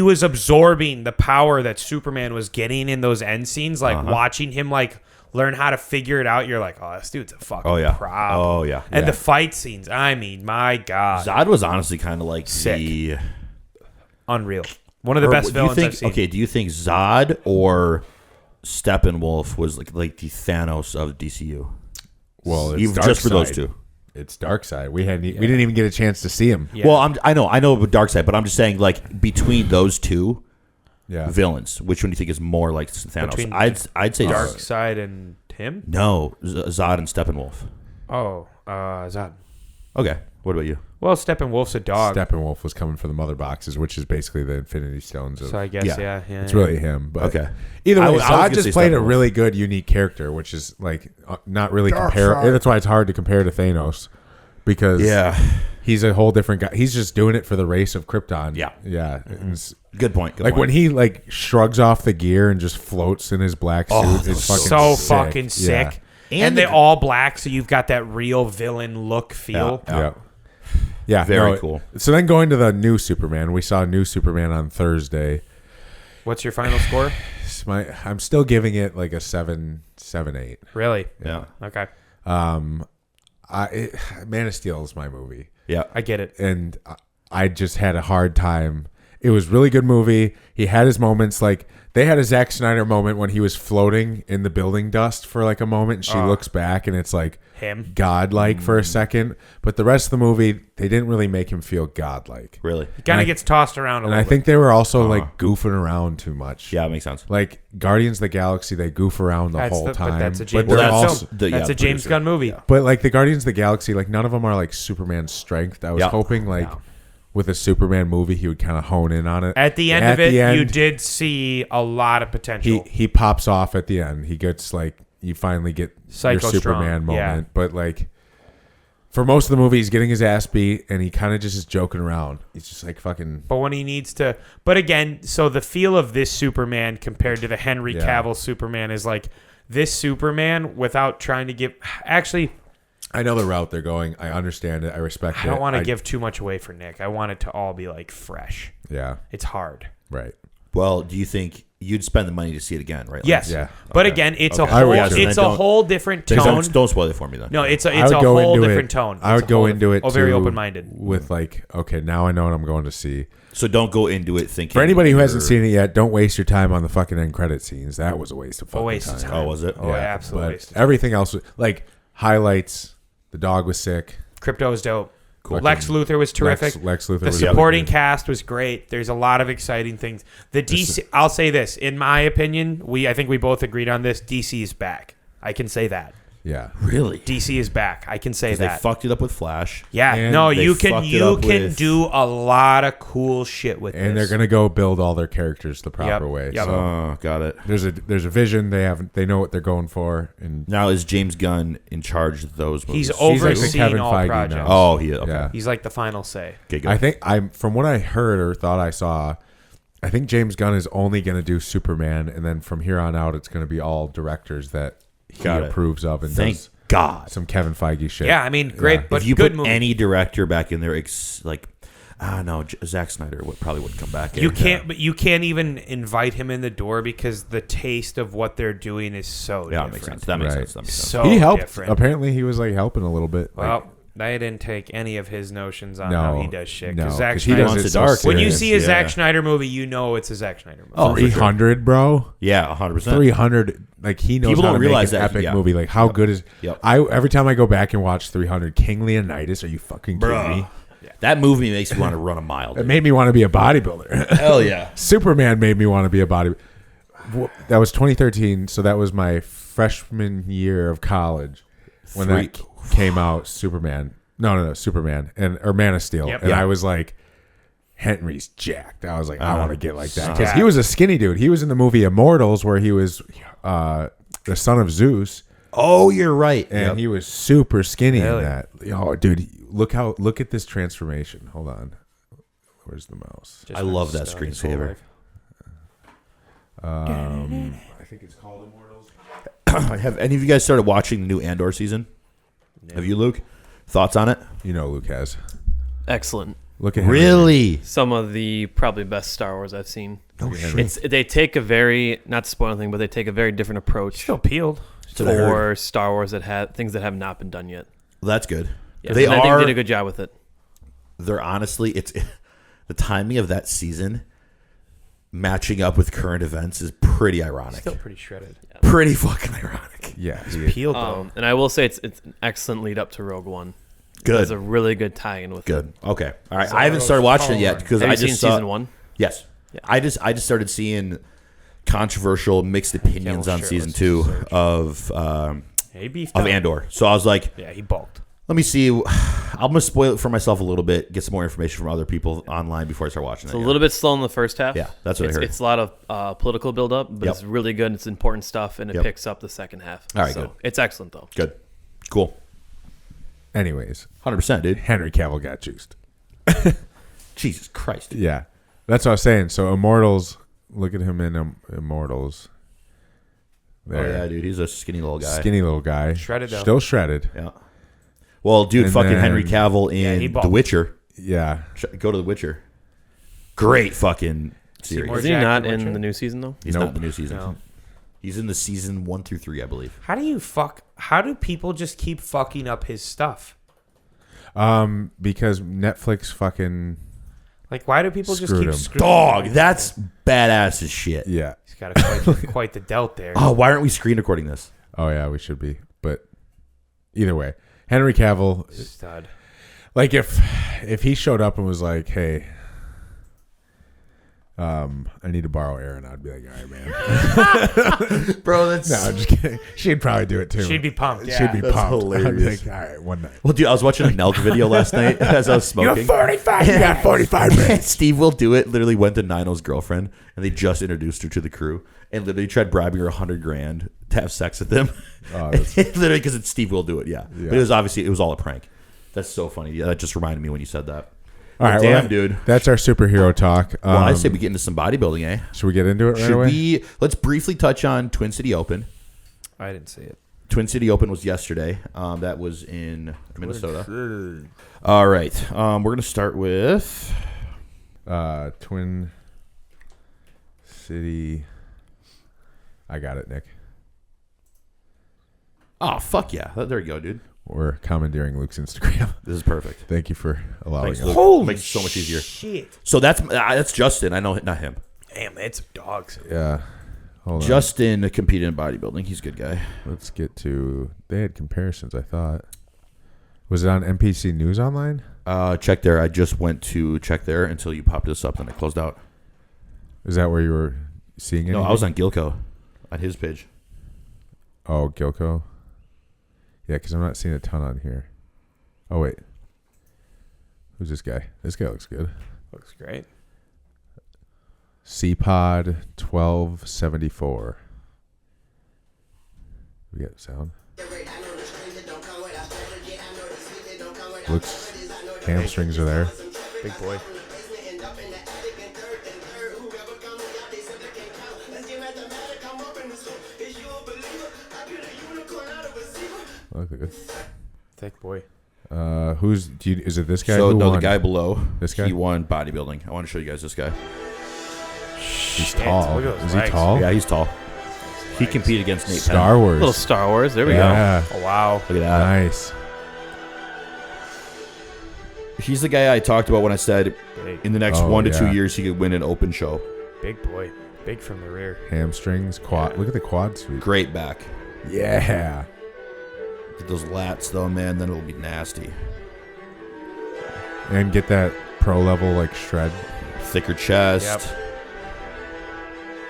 was absorbing the power that Superman was getting in those end scenes. Like watching him like learn how to figure it out, you're like, oh, this dude's a fucking problem. Oh yeah. And the fight scenes, I mean, my God, Zod was honestly kind of like sick, unreal, one of the best villains I've seen. Okay, do you think Zod or Steppenwolf was like the Thanos of DCU? Well, it's just for those two. It's Darkseid. We didn't even get a chance to see him. Yeah. Well, I know about Darkseid, but I'm just saying, like, between those two villains, which one do you think is more like Thanos? Between I'd say Darkseid and him. No, Zod and Steppenwolf. Oh, Zod. Okay, what about you? Well, Steppenwolf's a dog. Steppenwolf was coming for the mother boxes, which is basically the Infinity Stones. So I guess it's really him. But okay. Either way, Zod just played a really good, unique character, which is like not really compare. That's why it's hard to compare to Thanos, because he's a whole different guy. He's just doing it for the race of Krypton. Yeah. Good point. Good point. When he like shrugs off the gear and just floats in his black suit, it's fucking so sick. fucking sick. And they're all black, so you've got that real villain look feel. Yeah, very cool. So then going to the new Superman, we saw new Superman on Thursday. What's your final score? I'm still giving it like a 7, 8. Really? Yeah. Okay. Man of Steel is my movie. Yeah, I get it. And I just had a hard time. It was a really good movie. He had his moments. Like they had a Zack Snyder moment when he was floating in the building dust for like a moment, and she looks back, and it's like him godlike for a second. But the rest of the movie, they didn't really make him feel godlike. Really, he kind of gets tossed around a little. And I think they were also like goofing around too much. Yeah, it makes sense. Like Guardians of the Galaxy, they goof around the whole time. But that's a James Gunn film. That's a James Gunn movie. But like the Guardians of the Galaxy, like none of them are like Superman's strength. I was hoping like. With a Superman movie, he would kind of hone in on it. At the end of it, you did see a lot of potential. He pops off at the end. He gets like, you finally get your Superman moment. Yeah. But like, for most of the movie, he's getting his ass beat, and he kind of just is joking around. He's just like fucking. But when he needs to, but again, so the feel of this Superman compared to the Henry Cavill Superman is like this Superman without trying to give. Actually, I know the route they're going. I understand it. I respect it. I don't want to give too much away for Nick. I want it to all be like fresh. Yeah. It's hard. Right. Well, do you think you'd spend the money to see it again, right? Yes. Yeah. But again, it's a whole different tone. Don't spoil it for me then. No, it's a whole different tone. I would go into it very open-minded. With like, okay, now I know what I'm going to see. So don't go into it thinking. For anybody who hasn't seen it yet, don't waste your time on the fucking end credit scenes. That was a waste of fucking time. Oh, was it? Oh, absolutely. But everything else, like highlights. The dog was sick. Crypto was dope. Cool. Lex Luthor was terrific. Lex Luthor. The supporting cast was great. There's a lot of exciting things. The DC. I'll say this. In my opinion, I think we both agreed on this. DC is back. I can say that. Yeah. Really? DC is back. I can say that. They fucked it up with Flash. Yeah. And no, you can do a lot of cool shit with this. And they're gonna go build all their characters the proper way. Yep. So got it. There's a vision. They know what they're going for. And now is James Gunn in charge of those movies? He's overseeing like Kevin all Feige projects. now. Oh, he is. Okay. Yeah. He's like the final say. Okay, good. I think from what I heard or thought I saw, I think James Gunn is only gonna do Superman, and then from here on out, it's gonna be all directors that he approves of and does. God, some Kevin Feige shit. Yeah, I mean, great, but if you good put movie. any director back in there, I don't know, Zack Snyder probably wouldn't come back. You can't, but you can't even invite him in the door because the taste of what they're doing is so different. That makes sense. That makes sense. So he helped. different. Apparently, he was like helping a little bit. Well, I didn't take any of his notions on No, how he does shit. no, Because Zack 'cause he Snyder, wants it so dark. when you serious. see a Yeah. Zack Snyder movie, you know it's a Zack Snyder movie. Oh, for sure. 300, bro. Yeah, 100%. 300. Like he knows People how don't to realize make an that, epic yeah. movie. Like how good is? Yep. Every time I go back and watch 300, King Leonidas. Are you fucking kidding Bruh. me? That movie makes me want to run a mile. It Dude. made me want to be a bodybuilder. Hell yeah. Superman made me want to be a bodybuilder. That was 2013, so that was my freshman year of college when that came out. Superman. No, Superman or Man of Steel, Yep. and Yeah. I was like, Henry's jacked. I was like, I want to get like that because Yeah. he was a skinny dude. He was in the movie Immortals where he was the son of Zeus, Oh, you're right. and he was super skinny Really? in that. Oh, dude, look at this transformation. Hold on, where's the mouse? Just I love been that stoned his whole screensaver. life. I think it's called Immortals. Have any of you guys started watching the new Andor season? Have you, Luke? Thoughts on it? You know, Luke has. Excellent. Look at him. Really? Some of the probably best Star Wars I've seen. Oh, shit. They take a very, not to spoil anything, but they take a very different approach Still peeled. That's what I heard. for Star Wars that had things that have not been done yet. That's good. Yeah, They and I think are. did a good job with it. They're honestly, it's the timing of that season matching up with current events is pretty ironic. Still pretty shredded. Pretty fucking ironic. Yeah, Peeled though. And I will say it's an excellent lead up to Rogue One. Good. It's a really good tie-in with it. Good. Okay. All right. I haven't started watching it yet because Have I you seen just saw season 1? Yes. Yeah. I just started seeing controversial mixed opinions Camel on shirtless season 2 search. of He beefed of up. Andor. So I was like, Yeah, he bulked. let me see. I'm gonna spoil it for myself a little bit, get some more information from other people online before I start watching It's it. a little bit slow in the first half. Yeah, that's what I it's, heard. It's a lot of political build-up, but Yep. it's really good. It's important stuff, and it Yep. picks up the second half. All right, so good. It's excellent, though. Good. Cool. Anyways, 100%, dude. Henry Cavill got juiced. Jesus Christ. Yeah, that's what I was saying. So Immortals, look at him in Immortals. Oh, yeah, dude. He's a skinny little guy. Skinny little guy, Shredded, though. still shredded. Yeah. Well, dude, And fucking then- Henry Cavill Yeah, he in bulked. The Witcher. Yeah, Go to The Witcher. Great fucking series. Seymour Is he Jack not the in Witcher? the new season, though? He's Nope. not in the new season. No. He's in the season 1 through 3, I believe. How do people just keep fucking up his stuff? because Netflix fucking Like, why do people just Screwed keep him. screwing? Dog, that's badass as shit. yeah. He's got quite the delt there. Oh, why aren't we screen recording this? Oh yeah, we should be. But either way, Henry Cavill. Stud. Like if he showed up and was like, "Hey, I need to borrow Aaron," I'd be like, "All right, man." Bro, that's... No, I'm just kidding. She'd probably do it too. She'd be pumped. Yeah. She'd be That's pumped. I'd be hilarious. like, all right, one night. Well, dude, I was watching a Nelk video last night as I was smoking. 45. You got 45 minutes. Steve Will Do It literally went to Nino's girlfriend, and they just introduced her to the crew, and literally tried bribing her $100,000 to have sex with him. Oh, that's- Literally, because it's Steve Will Do It, yeah. Yeah. But it was obviously, it was all a prank. That's so funny. Yeah, that just reminded me when you said that. All right, Damn, well, dude. That's our superhero talk. Well, I say we get into some bodybuilding, eh? Should we get into it right Should away? we? Let's briefly touch on Twin City Open. I didn't see it. Twin City Open was yesterday. That was in Minnesota. All right. We're going to start with... Twin City. I got it, Nick. Oh, fuck yeah. There you go, dude. We're commandeering Luke's Instagram. This is perfect. Thank you for allowing Thanks, us. Luke. Holy Makes it so much easier. Shit. So that's Justin. I know, not him. Damn, it's dogs. Yeah. Hold on. Justin competed in bodybuilding. He's a good guy. Let's get to. They had comparisons, I thought. Was it on NPC News Online? Check there. I just went to check there until you popped this up, and I closed out. Is that where you were seeing it? No, I was on Gilco, on his page. Oh, Gilco? Yeah, because I'm not seeing a ton on here. Oh, wait. Who's this guy? This guy looks good. Looks great. CPod 1274. We got sound. Looks hamstrings are there. Big boy. Look good. Thick boy. Is it this guy? So who no, won? the guy below. This guy? He won bodybuilding. I want to show you guys this guy. He's tall. Look at those Is he legs. tall? Yeah, he's tall. He competed against Nate Star Penn. Wars. Little Star Wars. There we yeah. Oh wow. Look at that. Nice. He's the guy I talked about when I said Big. in the next 1 to 2 years he could win an open show. Big boy. Big from the rear. Hamstrings, quad. Look at the quad sweep. Great back. Yeah. Get those lats though, man. Then it'll be nasty. And get that pro level like shred. Thicker chest. Yep.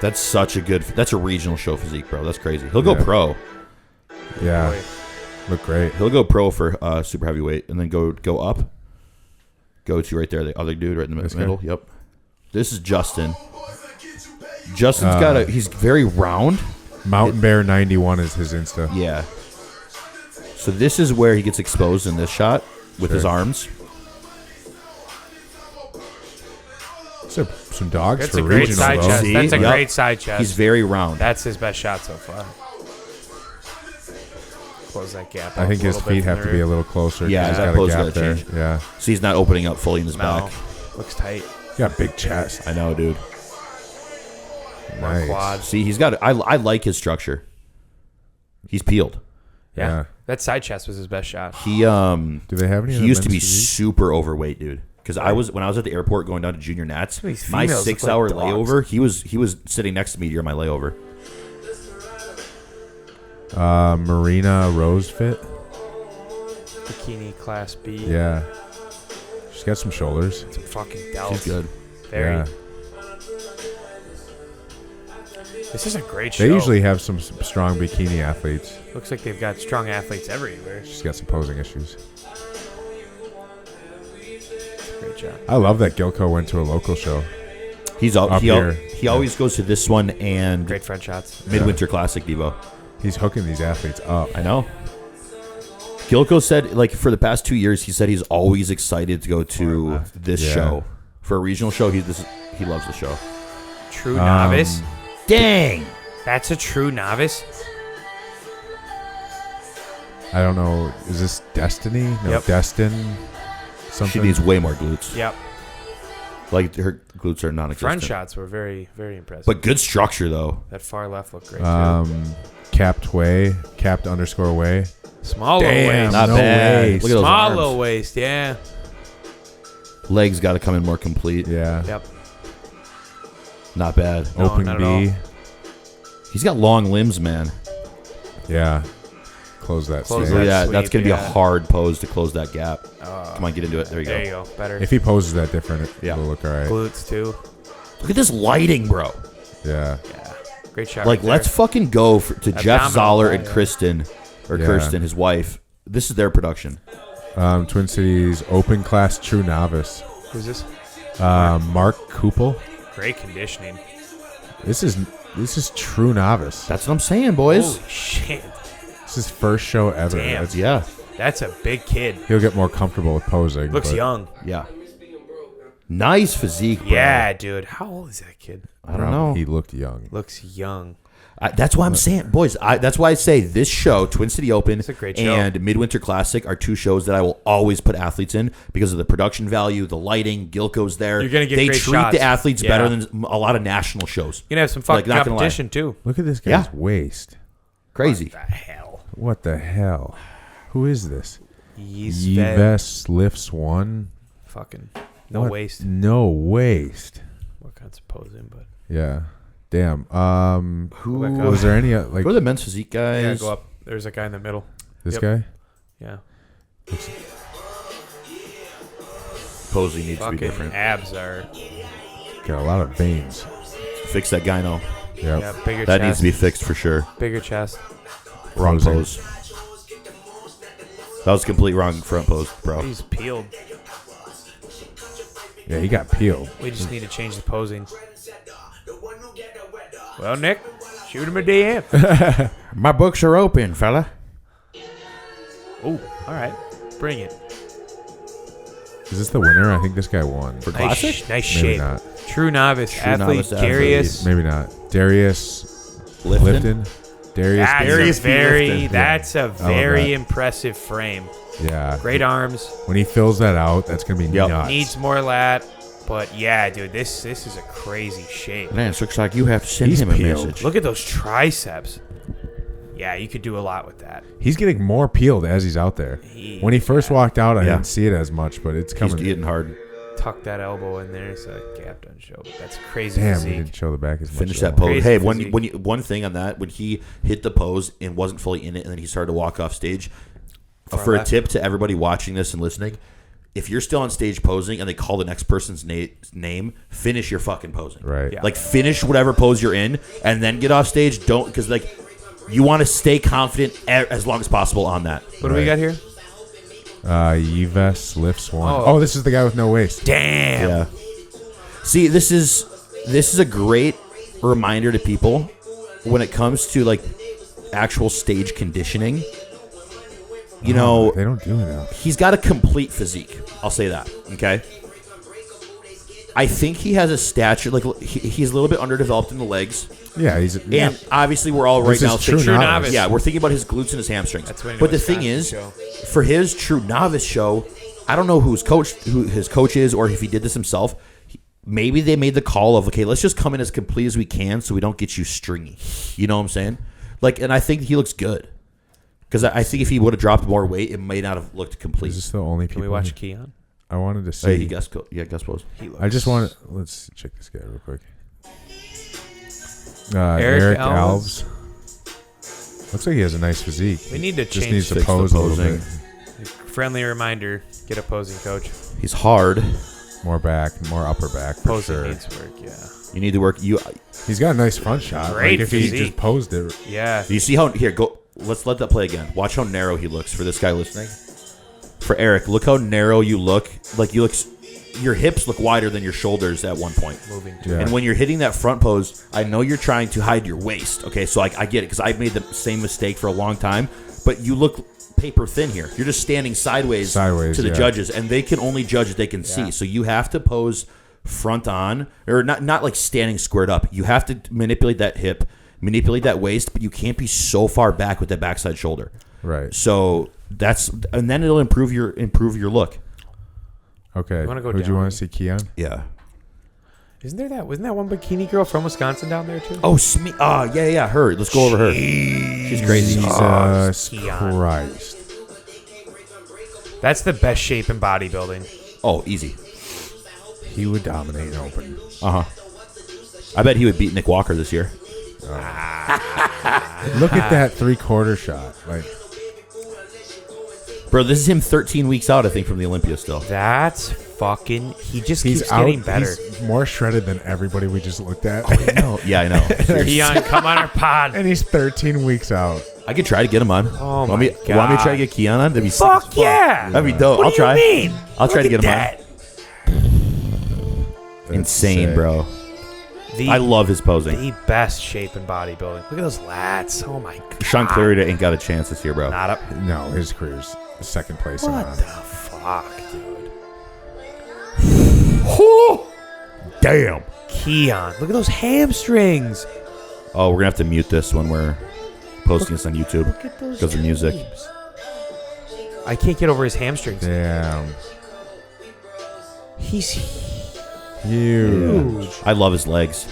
That's such a good. That's a regional show physique, bro. That's crazy. He'll go pro. Yeah. Boy. Look great. He'll go pro for super heavyweight, and then go up. Go to right there, the other dude right in the middle. guy? Yep. This is Justin. Justin's got he's very round. Mountain Bear 91 is his Insta. Yeah. So this is where he gets exposed in this shot with his arms. Some dogs That's for a great regional. side though. chest. See? That's a Yep. great side chest. He's very round. That's his best shot so far. Close that gap. I think his feet have to be a little closer. Yeah, 'cause that he's got pose a gap gotta there. change. Yeah. So he's not opening up fully in his back. Looks tight. He got big chest. I know, dude. Nice. Quad. See, he's got. I like his structure. He's peeled. Yeah. Yeah. That side chest was his best shot. He Do they have any? he other used to be men's physique? super overweight, dude. Because when I was at the airport going down to Junior Nats, Some of these my females look 6 hour like dogs. layover, he was sitting next to me during my layover. Marina Rose Fit. Bikini class B. Yeah. She's got some shoulders. Some fucking delts. He's good. Very. Yeah. This is a great show. They usually have some strong bikini athletes. Looks like they've got strong athletes everywhere. She's got some posing issues. Great job. I love that Gilco went to a local show. He's Up here. He always goes to this one and Great front shots. Midwinter Classic Devo. He's hooking these athletes up. I know. Gilco said, like, for the past 2 years, he said he's always excited to go to this Yeah. show. For a regional show, he loves the show. True novice. Dang! That's a true novice. I don't know. Is this Destiny? No, Yep. Destin. Something. She needs way more glutes. Yep. Like, her glutes are non-existent. Front shots were very, very impressive. But good structure, though. That far left looked great too. Capped way. Capped _way. Small little waist. Not no bad. waist. Look at those Small arms. little waist. Yeah. Legs got to come in more complete. Yeah. Yep. Not bad. No, Open not at B. He's got long limbs, man. Yeah. Close that. Close stage. Look at that that. That's sweep, going to be a yeah. hard pose to close that gap. Come on, get into it. There you There go. you go. Better. If he poses that different, Yeah. it'll look all right. Glutes too. Look at this lighting, bro. Yeah. Yeah. Great shot. Like, right let's there. fucking go to Jeff Abdominal Zoller wall, and yeah. Kristen, or Yeah. Kirsten, his wife. This is their production. Twin Cities Open Class True Novice. Who's this? Mark Kupel. Great conditioning. This is True Novice. That's what I'm saying, boys. Holy shit. This is his first show ever. Damn. Yeah. That's a big kid. He'll get more comfortable with posing. Looks but young. Yeah. Nice physique, bro. Yeah, dude. How old is that kid? I don't know. He looked young. Looks young. That's why I'm saying, boys. That's why I say this show, Twin City Open, It's a great show. and Midwinter Classic, are two shows that I will always put athletes in because of the production value, the lighting. Gilco's there. You're gonna get they great treat shots. the athletes Yeah. better than a lot of national shows. You're going to have some fucking Like, not gonna lie. competition, too. Look at this guy's Yeah. waist. Crazy. What the hell? What the hell? Who is this? Yves. Yves lifts one. Fucking no What? waist. No waist. What kinds of posing, but. Yeah. Damn. Who Go back up. Was there any like Who are the men's physique guys? Yeah, go up. There's a guy in the middle. this Yep. guy? Yeah. Posing needs to Fucking be different. abs are. Got a lot of veins. Fix that gyno. Yep. Yeah, bigger That chest. needs to be fixed for sure. Bigger chest. Wrong Posing. pose. That was complete wrong front pose, bro. He's peeled. Yeah, he got peeled. We just need to change the posing. Well, Nick, shoot him a DM. My books are open, fella. Oh, all right. Bring it. Is this the winner? I think this guy won. For Nice, classic? nice Maybe shape. not. True novice True athlete, novice athlete. Darius. Maybe not. Darius Lifting? Lifton. Darius. That's Darius a B. very, Lifton. that's a love very that. impressive frame. Yeah. Great arms. When he fills that out, that's gonna be Yep. nuts. Needs more lat, but yeah, dude, this is a crazy shape. Man, it looks like you have to send He's him a peeled. message. Look at those triceps. Yeah, you could do a lot with that. He's getting more peeled as he's out there. When he first walked out, I Yeah. didn't see it as much, but it's coming. He's getting hard. Tuck that elbow in there so that gap doesn't show. But that's crazy Damn, physique. he didn't show the back as much. Finish though. that pose. Crazy Hey, physique. one thing on that, when he hit the pose and wasn't fully in it, and then he started to walk off stage, for a tip to everybody watching this and listening, if you're still on stage posing and they call the next person's name, finish your fucking posing. Right. Yeah. Like, finish whatever pose you're in and then get off stage. Don't, because, like, you want to stay confident as long as possible on that. What do we got here? Yves lifts one. Oh. Oh, this is the guy with no waist. Damn. Yeah. See, this is a great reminder to people when it comes to, like, actual stage conditioning. You know, They don't do enough. he's got a complete physique. I'll say that. Okay. I think he has a stature, like, he's a little bit underdeveloped in the legs. Yeah, And obviously, we're all right This is now true thinking, novice. yeah, we're thinking about his glutes and his hamstrings. That's when he But the was thing Wisconsin is, show. for his true novice show, I don't know who his coach is, or if he did this himself. Maybe they made the call of, okay, let's just come in as complete as we can, so we don't get you stringy. You know what I'm saying? Like, and I think he looks good because I think if he would have dropped more weight, it may not have looked complete. Is this the only Can people? we watch Keon? I wanted to see. Hey, he guest pose. He looks I just want to. Let's check this guy real quick. Eric Eric Alves. Alves. Looks like he has a nice physique. We need to Just change needs to fix the pose a little posing. bit. Friendly reminder: get a posing coach. He's hard. More back, more upper back for Posing sure. needs work. Yeah. You need to work. He's got a nice front shot. Great Like if he physique. just posed it. Yeah. Do you see how here? Go. Let's let that play again. Watch how narrow he looks for this guy listening. For Eric, look how narrow you look. Like you look, your hips look wider than your shoulders at one point. Moving to Yeah. And when you're hitting that front pose, I know you're trying to hide your waist. Okay, so I get it because I've made the same mistake for a long time. But you look paper thin here. You're just standing sideways to the yeah. judges, and they can only judge what they can see. So you have to pose front on, or not like standing squared up. You have to manipulate that hip, manipulate that waist, but you can't be so far back with that backside shoulder. Right. So and then it'll improve your look. Okay. You wanna go Who'd you down? want to see, Keon? Yeah. wasn't that one bikini girl from Wisconsin down there too? Oh, yeah, her. Let's go over her. She's crazy. Jesus Keon. Christ. That's the best shape in bodybuilding. Oh, easy. He would dominate an open. I bet he would beat Nick Walker this year. Look at that 3/4 shot. Like, Bro, this is him 13 weeks out, I think, from the Olympia still. That's fucking. He just he's keeps out. getting better. He's more shredded than everybody we just looked at. Yeah, I know. Keon, come on our pod. And he's 13 weeks out. I could try to get him on. Oh, want my me God. Want me to try to get Keon on? That'd be sick as Fuck fuck. yeah. That'd be dope. What I'll do try. you mean? I'll try to Look get him at on. That's Insane, sick. bro. The, I love his posing. the best shape in bodybuilding. Look at those lats. Oh my god. Sean Clarida ain't got a chance this year, bro. Not up. No, his career's second place. What in the fuck, dude? Damn. Keon, look at those hamstrings. Oh, we're gonna have to mute this when we're posting this on YouTube Look at those because of music. abs. I can't get over his hamstrings. Damn. He's Huge. huge. I love his legs.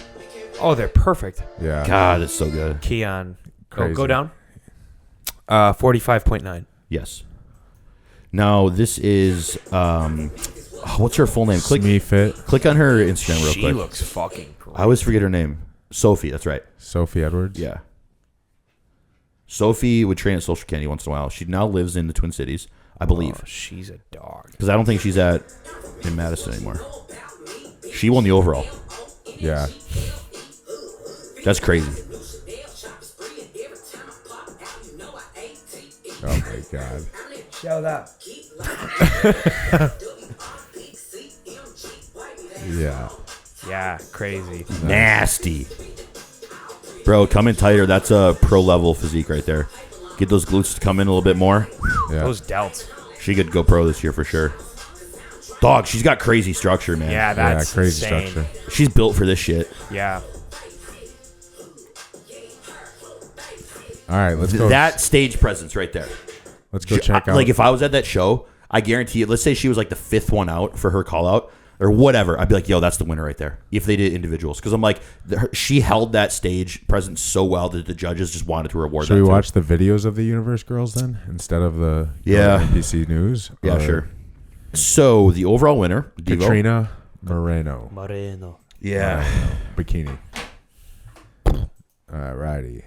Oh, they're perfect. Yeah. God, it's so good. Keon, Crazy. go down. 45.9. Yes. Now this is what's her full name? Me fit. Click on her Instagram real She quick. looks fucking great. I always forget her name. Sophie. That's right. Sophie Edwards. Yeah. Sophie would train at Social Candy once in a while. She now lives in the Twin Cities, I believe, Oh, she's a dog. because I don't think she's in Madison anymore. She won the overall. Yeah. That's crazy. Oh my God. Shout out. Yeah. Yeah, crazy. Nasty. Bro, come in tighter. That's a pro level physique right there. Get those glutes to come in a little bit more. Yeah. Those delts. She could go pro this year for sure. Dog, she's got crazy structure, man. Yeah, that's crazy insane. structure. She's built for this shit. Yeah. All right, let's go. That stage presence right there. Let's go check out. Like, if I was at that show, I guarantee you, let's say she was like the fifth one out for her call out, or whatever, I'd be like, yo, that's the winner right there. If they did individuals, because I'm like, she held that stage presence so well that the judges just wanted to reward. Should we watch the videos of the Universe girls then instead of the NPC news? Yeah, sure. So the overall winner, Devo. Katrina Moreno. Yeah. Bikini. Alrighty.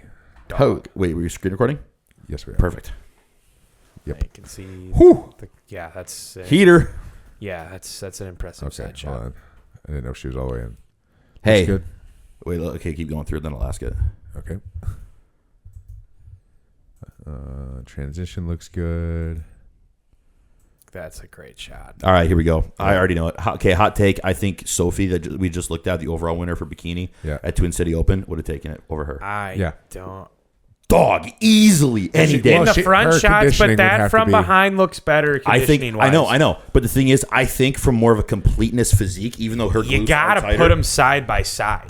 Oh, wait, were you screen recording? Yes, we are. Perfect. Yep. You can see. Whew. That's Heater. Yeah, that's an impressive Okay, side shot. hold on. I didn't know she was all the way in. Hey. Looks good. Wait, okay, keep going through, then I'll ask it. Okay. Transition looks good. That's a great shot. All right, here we go. I already know it. Okay, hot take. I think Sophie, that we just looked at, the overall winner for bikini at Twin City Open, would have taken it over her. I don't. Dog, easily, any day. In the front shots, but that from behind looks better conditioning-wise. I know. But the thing is, I think from more of a completeness physique, even though her you gotta put them side by side.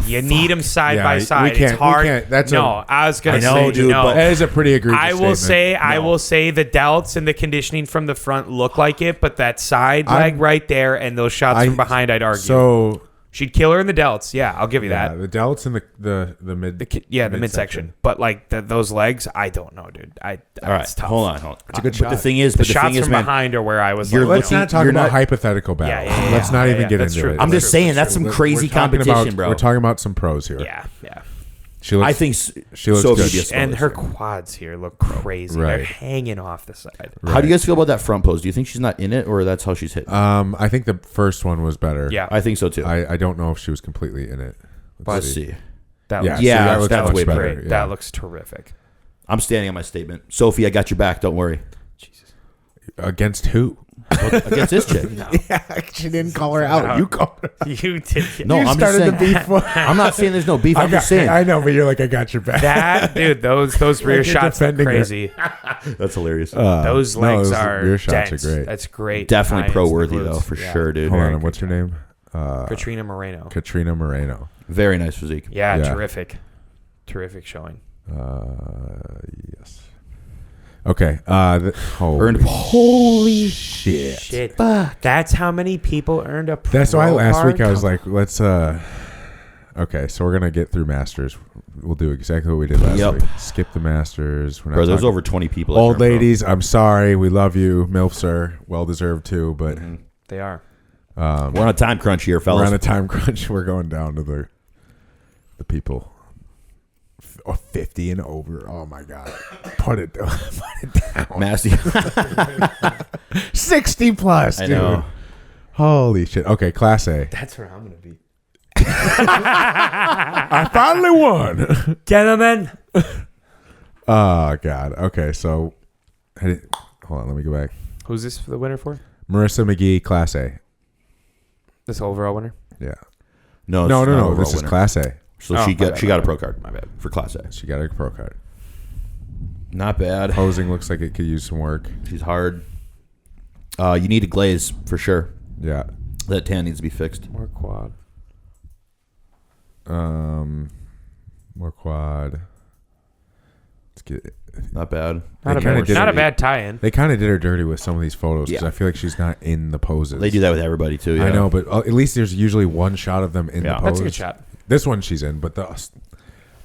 You need them side by side. It's hard. I was gonna say, dude, but that is a pretty egregious I will say the delts and the conditioning from the front look like it, but that side leg right there and those shots from behind, I'd argue. So she'd kill her in the delts. Yeah, I'll give you that. The delts and the mid. The midsection. But like those legs, I don't know, dude. All right, it's tough. hold on. It's a good shot. The thing is, the shots from behind are where I was. Let's not talk about hypothetical battles. Let's not even get into it. I'm just saying that's some crazy competition, bro. We're talking about some pros here. Yeah. I think she looks good. And her quads here look crazy. Right. They're hanging off the side. Right. How do you guys feel about that front pose? Do you think she's not in it, or that's how she's hitting? I think the first one was better. Yeah, I think so too. I don't know if she was completely in it. Let's see. That looks way better. great. That looks terrific. I'm standing on my statement. Sophie, I got your back. Don't worry. Jesus. Against who? Against this chick. No. Yeah, she didn't call her out. You called her. You did. No, I'm just saying. I'm not saying there's no beef. I'm just saying. I know, but you're like, I got your back. That dude, those rear shots are crazy. That's hilarious. Those legs are rear shots dense. are great. That's great. Definitely pro worthy though, for sure, dude. Hold on, what's her name? Katrina Moreno. Katrina Moreno. Very nice physique. Yeah, terrific showing. Yes. Okay. Holy shit. That's how many people earned a pro That's why last week I was card? like, let's okay, so we're gonna get through Masters. We'll do exactly what we did last week. Skip the Masters. Bro, there's over 20 people. Old ladies, I'm sorry. We love you. MILFs are well deserved too, but they are. We're on a time crunch here, fellas. We're on a time crunch. We're going down to the people. 50 and over. Oh my God. Put it down. Nasty. 60 plus, dude. I know. Holy shit. Okay, Class A. That's where I'm going to be. I finally won. Gentlemen. Oh, God. Okay, so hold on. Let me go back. Who's this for the winner for? Marissa McGee, Class A. This overall winner? Yeah. No. This is Class A. So she got a pro card. My bad. For Class A. She got a pro card. Not bad. Posing looks like it could use some work. She's hard. You need a glaze for sure. Yeah. That tan needs to be fixed. More quad. More quad. Let's get it. Not bad. Not a bad tie-in. They kind of did her dirty with some of these photos because I feel like she's not in the poses. They do that with everybody too. Yeah. I know, but at least there's usually one shot of them in the pose. That's a good shot. This one she's in, but the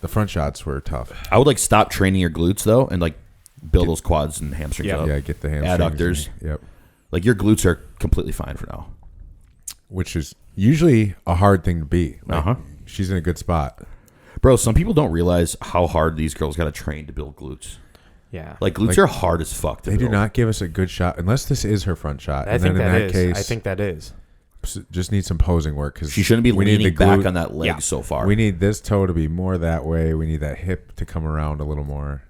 front shots were tough. I would stop training your glutes though, and build those quads and hamstrings up. Yeah, get the hamstrings. Adductors. Yep. Your glutes are completely fine for now. Which is usually a hard thing to be. She's in a good spot. Bro, some people don't realize how hard these girls got to train to build glutes. Yeah. Glutes are hard as fuck to build. They do not give us a good shot unless this is her front shot. I think that is. Just need some posing work because she shouldn't be leaning back on that leg so far. We need this toe to be more that way. We need that hip to come around a little more.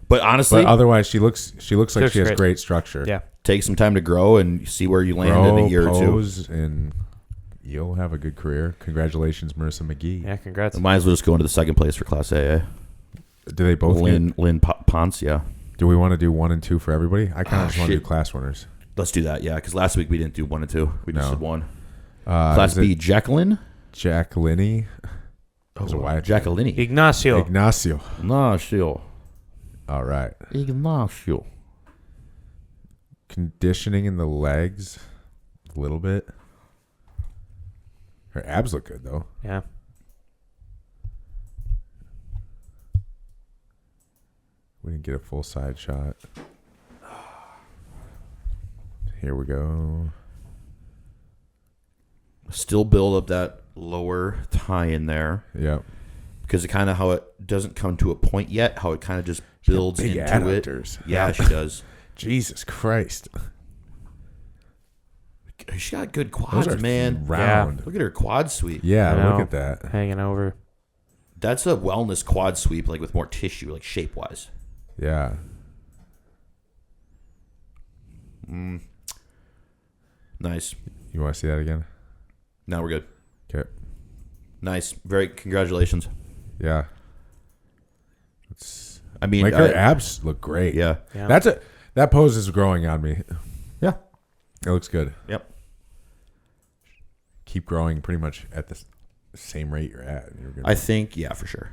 But honestly, otherwise she looks like she has great structure. Yeah, take some time to grow and see where you land in a year or two, and you'll have a good career. Congratulations, Marissa McGee. Yeah, congrats. Might as well just go into the second place for Class A. Eh? Do they both? Lynn Ponce, yeah. Do we want to do 1 and 2 for everybody? I kind of just want to do class winners. Let's do that, yeah. Because last week we didn't do 1 and 2. We just did 1. Class B, Jacqueline. Jacqueline. Jacqueline. Ignacio. All right. Ignacio. Conditioning in the legs. A little bit. Her abs look good though. Yeah. We didn't get a full side shot. Here we go. Still build up that lower tie in there. Yep. Because it kind of how it doesn't come to a point yet, how it kind of just builds big into adductors. it. Yeah, she does. Jesus Christ. She got good Those quads, are man. round. Look at her quad sweep. Yeah, I look know. at that. Hanging over. That's a wellness quad sweep, like with more tissue, like shape wise. Yeah. Nice. You want to see that again? Now we're good. Okay. Nice. Very congratulations. Yeah. I mean, Like her abs look great. Yeah. Yeah. That pose is growing on me. Yeah. It looks good. Yep. Keep growing pretty much at the same rate you're at. You're good. I think, yeah, for sure.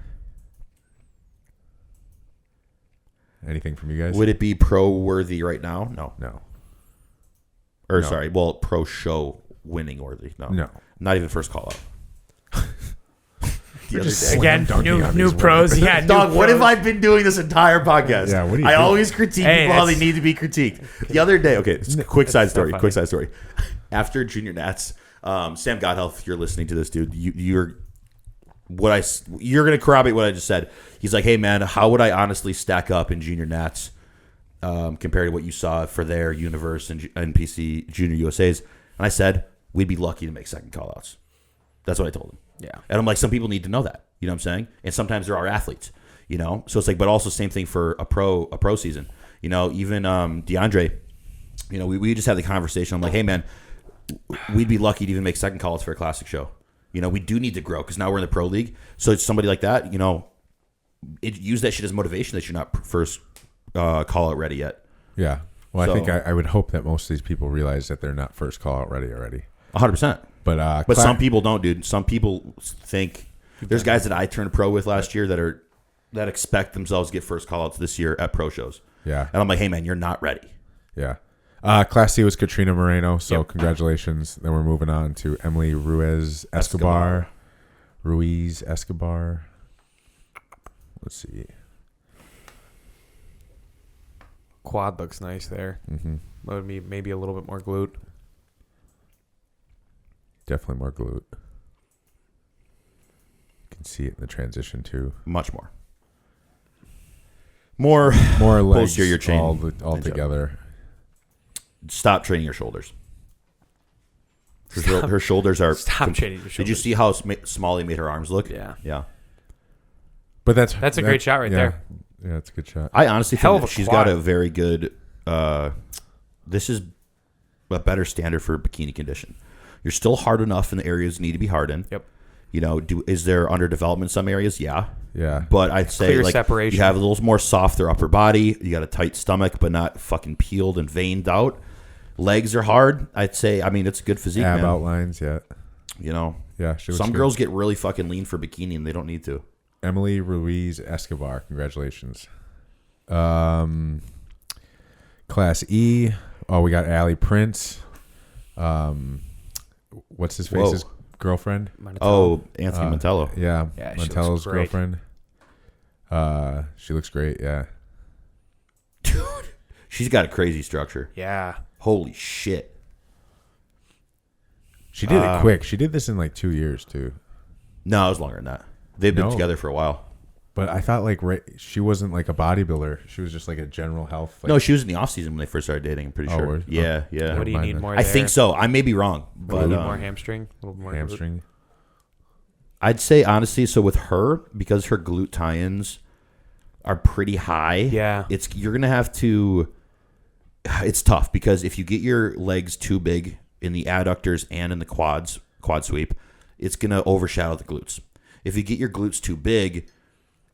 Anything from you guys? Would it be pro worthy right now? No. No. Or No. sorry, well, pro show winning worthy. No. No. Not even first call out. You're just Again, slam dunking on new these pros. women. Yeah, new Dog, what pros. have I been doing this entire podcast? Yeah, what do you I do? always critique Hey, people how they it's- need to be critiqued. The other day, okay, it's a quick side story. funny. Quick side story. After Junior Nats, Sam Godhealth, if you're listening to this, dude, you're gonna corroborate what I just said. He's like, hey man, how would I honestly stack up in Junior Nats compared to what you saw for their Universe and NPC Junior USAs? And I said, we'd be lucky to make second callouts. That's what I told him. Yeah. And I'm like, some people need to know that. You know what I'm saying? And sometimes there are athletes, you know? So it's like, but also same thing for a pro season. You know, even DeAndre, you know, we just had the conversation. I'm like, hey man, we'd be lucky to even make second calls for a classic show. You know, we do need to grow because now we're in the pro league. So it's somebody like that, you know, use that shit as motivation that you're not first call out ready yet. Yeah. Well, So- I think I would hope that most of these people realize that they're not first call out ready already. 100%. But But some people don't, dude. Some people think there's guys that I turned pro with last year that expect themselves to get first call outs this year at pro shows. Yeah. And I'm like, hey man, you're not ready. Yeah. Class C was Katrina Moreno, so congratulations. Then we're moving on to Emily Ruiz Escobar. Let's see. Quad looks nice there. Mm-hmm. Would be maybe a little bit more glute. Definitely more glute. You can see it in the transition too. Much more. More Legs posterior chain. all together. Stop training your shoulders. Her shoulders are... Stop training your Did you shoulders. see how small he made her arms look? Yeah. Yeah. But That's a great shot right there. Yeah, it's a good shot. I honestly Hell think of that a she's quad. got a very good... this is a better standard for bikini condition. You're still hard enough in the areas you need to be hard in. Yep. You know, is there underdevelopment in some areas? Yeah. Yeah. But I'd say Clear like separation. you have a little more softer upper body. You got a tight stomach, but not fucking peeled and veined out. Legs are hard. I'd say. I mean, it's a good physique, Ab man. outlines, yeah. You know, Yeah, she looks some good. girls get really fucking lean for bikini and they don't need to. Emily Ruiz Escobar, congratulations. Class E. Oh, we got Allie Prince. What's his face's girlfriend? Oh, Anthony Montello. Yeah, Yeah, she looks Montello's great. girlfriend. She looks great. Yeah, Dude, she's got a crazy structure. Yeah. Holy shit. she did it quick. She did this in like 2 years too. No, it was longer than that. They've been No. together for a while. But I thought like she wasn't like a bodybuilder. She was just like a general health. Like, No, she was in the off season when they first started dating. I'm pretty Oh, sure. word. Yeah, yeah. What do you mind need then. more I there? think so. I may be wrong, A but little bit more hamstring. A little more glute. hamstring. I'd say honestly. So with her, because her glute tie-ins are pretty high. Yeah. you're gonna have to. It's tough because if you get your legs too big in the adductors and in the quad sweep, it's gonna overshadow the glutes. If you get your glutes too big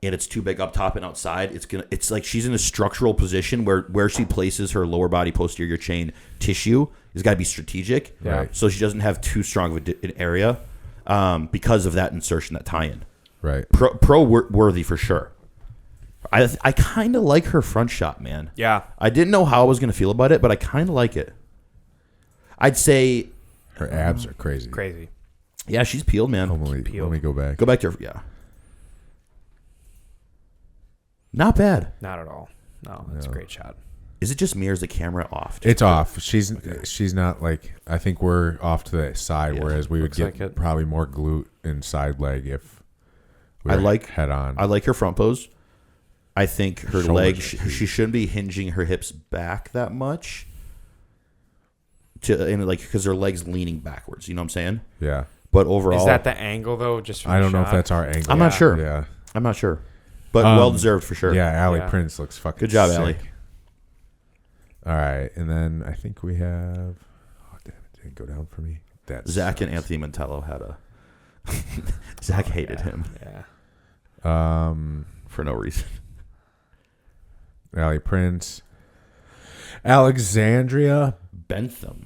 and it's too big up top and outside, it's like she's in a structural position where she places her lower body posterior chain tissue has got to be strategic. Right. So she doesn't have too strong of an area because of that insertion, that tie-in. Right. Pro worthy for sure. I kind of like her front shot, man. Yeah. I didn't know how I was going to feel about it, but I kind of like it. I'd say Her abs are crazy. Crazy. Yeah, she's peeled, man. Let me go back. Go back to her. Yeah. Not bad. Not at all. No, that's a great shot. Is it just me or is the camera off? It's off. She's not like, I think we're off to the side, whereas we would get probably more glute and side leg if we were head on. I like her front pose. I think her Shoulders legs, she shouldn't be hinging her hips back that much. Because her legs leaning backwards. You know what I'm saying? Yeah. But overall, is that the angle though? Just I don't know if that's our angle. I'm not sure. Yeah. I'm not sure. But well deserved for sure. Yeah, Allie Prince looks fucking good job, sick. Allie. All right, and then I think we have. Oh damn! It didn't go down for me. That Zach sucks. and Anthony Mantello had a. Zach hated him. Yeah. For no reason. Allie Prince. Alexandria Bentham.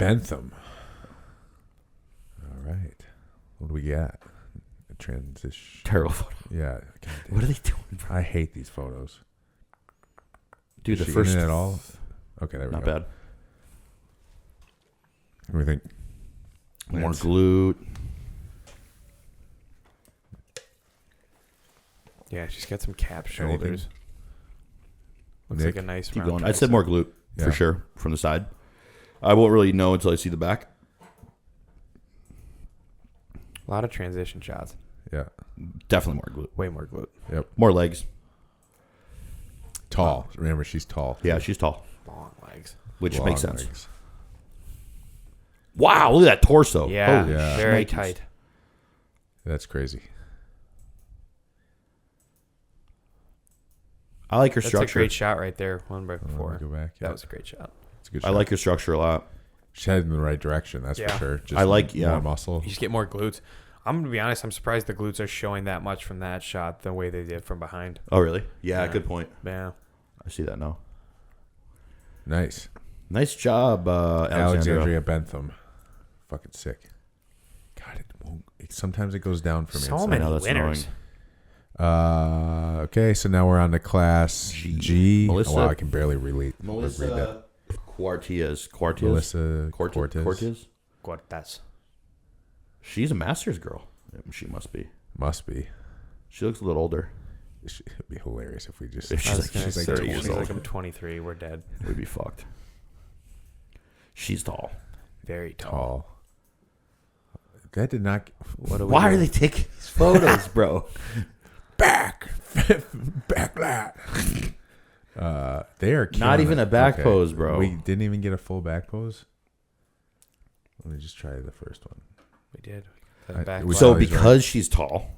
All right. What do we got? A transition. Terrible photo. Yeah. What are they doing, bro? I hate these photos. Dude, Is the she first in it at all. Okay, there we not go. bad. What do we think? More glute. Yeah, she's got some cap shoulders. Anything? Looks Nick? like a nice Keep round going. I said more glute for Yeah. sure from the side. I won't really know until I see the back. A lot of transition shots. Yeah. Definitely more glute. Way more glute. Yep. More legs. Tall. Remember, she's tall. Yeah, she's tall, Long legs. which Long makes sense. legs. Wow, look at that torso. Yeah, Holy very shnikes. tight. That's crazy. I like her That's structure. a great shot right there. One right Let me before. go back. Yeah. That was a great shot. It's a good I shot. like her structure a lot. She's heading in the right direction. That's for sure. Just I like- more yeah. muscle. You just get more glutes. I'm gonna be honest. I'm surprised the glutes are showing that much from that shot the way they did from behind. Oh, really? Yeah, Yeah. good point. Yeah. I see that now. Nice. Nice job, Alexandria Bentham. Fucking sick. God, it won't. Sometimes it goes down for me. So It's many know, that's winners. Okay, so now we're on to class G. Melissa- Oh, wow, I can barely read that. Melissa Quartez. Melissa Cortez. Cortez. She's a master's girl. She must be. Must be. She looks a little older. It'd be hilarious if we just. If I was gonna she's like say, 30 years she's old. like, I'm 23. We're dead. We'd be fucked. She's tall. Very tall. tall. That did not. What do we Why do? are they taking these photos, bro? Back lat. They are killing Not even it. a back pose, bro. We didn't even get a full back pose. Let me just try the first one. We did. I- Back we- So Oh, he's because she's tall,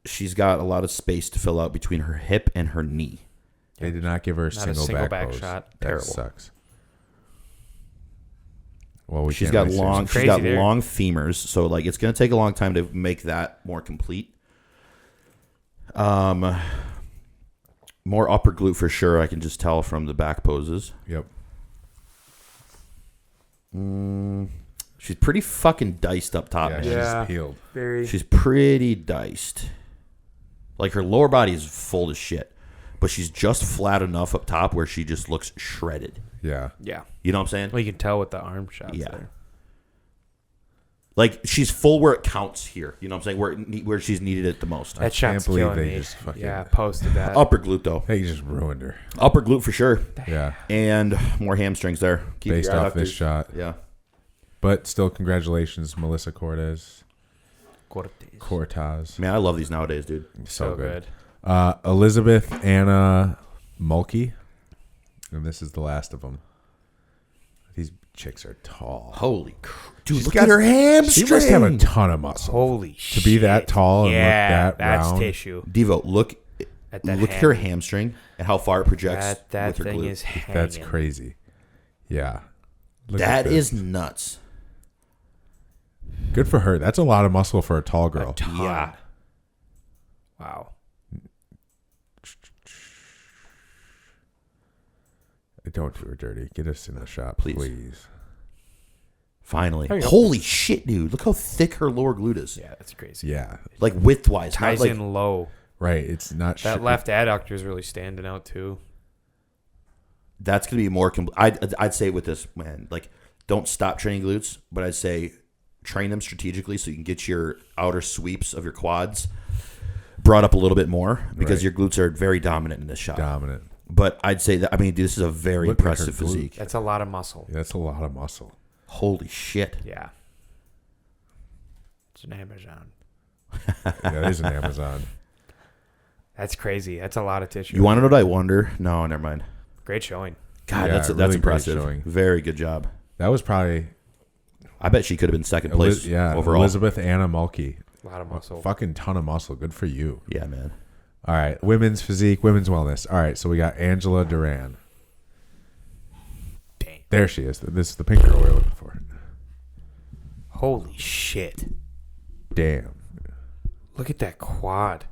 she's got a lot of space to fill out between her hip and her knee. They did not give her a Not a single, single back, back pose. shot. That Terrible. sucks. Well, we She's can't got really say long. something. She's got Crazy there. long femurs, so like it's gonna take a long time to make that more complete. More upper glute for sure. I can just tell from the back poses. Yep. She's pretty fucking diced up top, Yeah, man. she's Yeah. peeled. Very. She's pretty diced. Like her lower body is full as shit, but she's just flat enough up top where she just looks shredded. Yeah. Yeah. You know what I'm saying? Well, you can tell with the arm shots Yeah. there. Like she's full where it counts here. You know what I'm saying? Where she's needed it the most. That shot's believe killing they me. just fucking- Yeah, posted that. Upper glute though. They just ruined her. Upper glute for sure, Yeah. and more hamstrings there. Keep Based your off this adductors. shot. Yeah. But still, congratulations, Melissa Cortez. Cortez. Man, I love these nowadays, dude. So good. Elizabeth Anna Mulkey. And this is the last of them. These chicks are tall. Holy dude! She's Look got- at her hamstring. She must have a ton of muscle. Holy shit. To be that tall and look that that's round. tissue. Devo, look At that look at her hand. hamstring and how far it projects. That with her thing glute. is hanging. That's crazy. Yeah. Look That at this. is nuts. Good for her. That's a lot of muscle for a tall girl. A ton. Yeah. Wow. Don't do her dirty. Get us in the shot, Please. please. Finally. There you go. Holy shit, dude! Look how thick her lower glute is. Yeah, that's crazy. Yeah. Like width wise, not Ties like in low. Right. It's not That left adductor is really standing out too. that's gonna be more. I'd say with this, man, like don't stop training glutes, but I'd say train them strategically so you can get your outer sweeps of your quads brought up a little bit more because your glutes are very dominant in this shot. Dominant. But I'd say that, I mean, this is a very impressive physique. That's a lot of muscle. Yeah, that's a lot of muscle. Holy shit. Yeah. It's an Amazon. Yeah, it is an Amazon. That's crazy. That's a lot of tissue. You want to know what I wonder? No, never mind. Great showing. God, Yeah, that's really impressive. great showing. Very good job. That was probably I bet she could have been second place overall. Elizabeth Anna Mulkey. A lot of muscle. Fucking ton of muscle. Good for you. Yeah, man. All right. Women's physique, women's wellness. All right. So we got Angela Duran. Damn. There she is. This is the pink girl we were looking for. Holy shit. Damn. Look at that quad.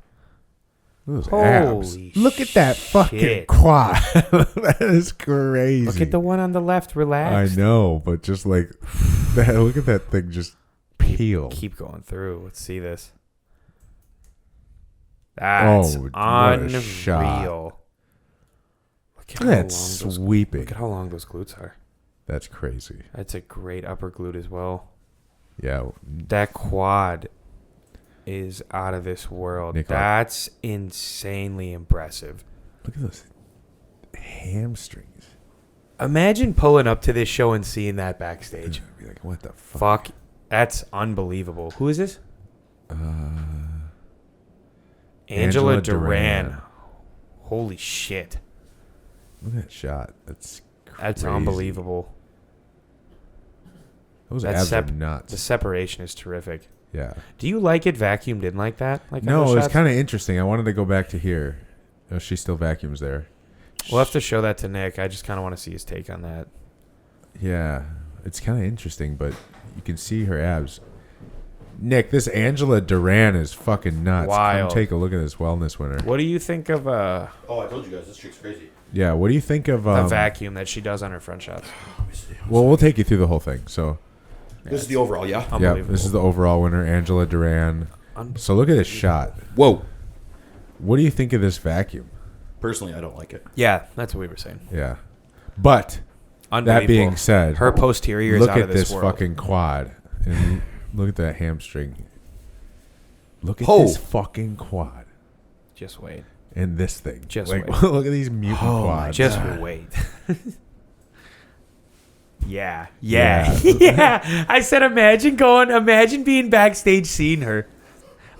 Those Holy abs. Look at that fucking shit. quad. That is crazy. Look at the one on the left. Relax. I know, but just like that, look at that thing just peel. Keep going through. Let's see this. That's what a shot. unreal. Look at Look at that those, sweeping. look at how long those glutes are. That's crazy. That's a great upper glute as well. Yeah. That quad is out of this world. Nicola. That's insanely impressive. Look at those hamstrings. Imagine pulling up to this show and seeing that backstage. Be like, what the fuck? Fuck. That's unbelievable. Who is this? Angela Duran. Holy shit. Look at that shot. That's crazy. That's unbelievable. Those That's abs are nuts. The separation is terrific. Yeah. Do you like it vacuumed in like that? Like No, other it was shots? kind of interesting. I wanted to go back to here. Oh, she still vacuums there. We'll have to show that to Nick. I just kind of want to see his take on that. Yeah. It's kind of interesting, but you can see her abs. Nick, this Angela Duran is fucking nuts. Wild. Come take a look at this wellness winner. What do you think of Oh, I told you guys, this chick's crazy. Yeah, what do you think of... the vacuum that she does on her front shots? Well, we'll take you through the whole thing. So, This is the overall, yeah? yeah, Unbelievable. this is the overall winner, Angela Duran. So look at this shot. Whoa. What do you think of this vacuum? Personally, I don't like it. Yeah, that's what we were saying. Yeah. But, Unbelievable. that being said... her posterior is look out at of this this world. fucking quad. And look at that hamstring. Look at Oh. this fucking quad. Just wait. And this thing. Just like, wait. look at these mutant quads. Just wait. Yeah. Yeah. I said, imagine being backstage seeing her.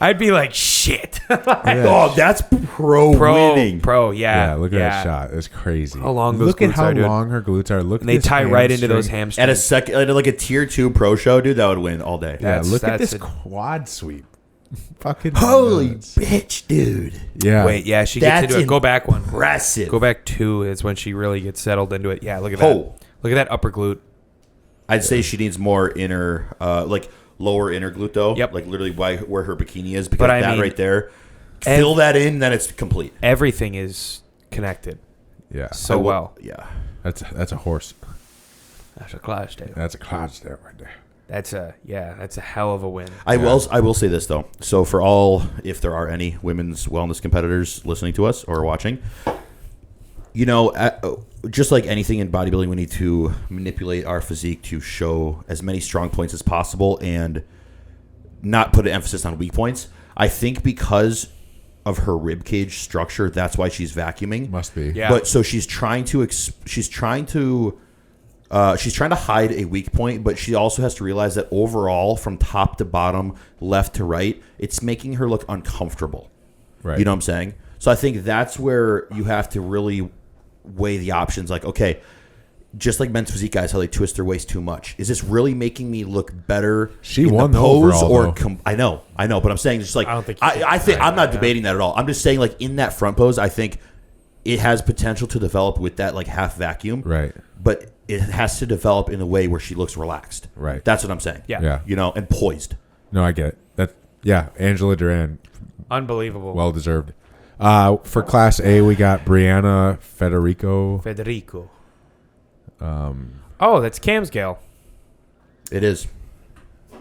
I'd be like, shit. Yeah. Oh, that's pro winning. Pro, yeah. Yeah, look at that shot. It's crazy. How long those Look at glutes how are, dude. long her glutes are. Look And at they this tie right into those hamstring. hamstrings. At like a tier 2 pro show, dude, that would win all day. Yeah, look at that's this quad sweep. Fucking Holy nuts. bitch, dude. Yeah. Wait, yeah, she gets That's into it. Go back one. Impressive. Go back 2 is when she really gets settled into it. Yeah, look at that. Oh. Look at that upper glute. I'd say she needs more inner, like lower inner glute though. Yep. Like literally where her bikini is, because But I that mean, right there, fill that in, then it's complete. Everything is connected Yeah. so well. Yeah. That's a horse. That's a class, dude. That's a cloud stare right there. That's a hell of a win. I will say this though. So for all, if there are any women's wellness competitors listening to us or watching, you know, just like anything in bodybuilding, we need to manipulate our physique to show as many strong points as possible and not put an emphasis on weak points. I think because of her rib cage structure, that's why she's vacuuming. Must be. Yeah. But so she's trying to hide a weak point, but she also has to realize that overall, from top to bottom, left to right, it's making her look uncomfortable. Right. You know what I'm saying? So I think that's where you have to really weigh the options. Like, okay, just like men's physique guys, how they twist their waist too much. Is this really making me look better? She in won the the pose, overall, or though. I know, but I'm saying just like I don't think I think I'm not yeah. debating that at all. I'm just saying like in that front pose, I think it has potential to develop with that like half vacuum. Right. But it has to develop in a way where she looks relaxed. Right. That's what I'm saying. Yeah. Yeah. You know, and poised. No, I get it. Angela Duran, Unbelievable. well deserved. For Class A, we got Brianna Federico. Oh, that's Cam's gal. It is.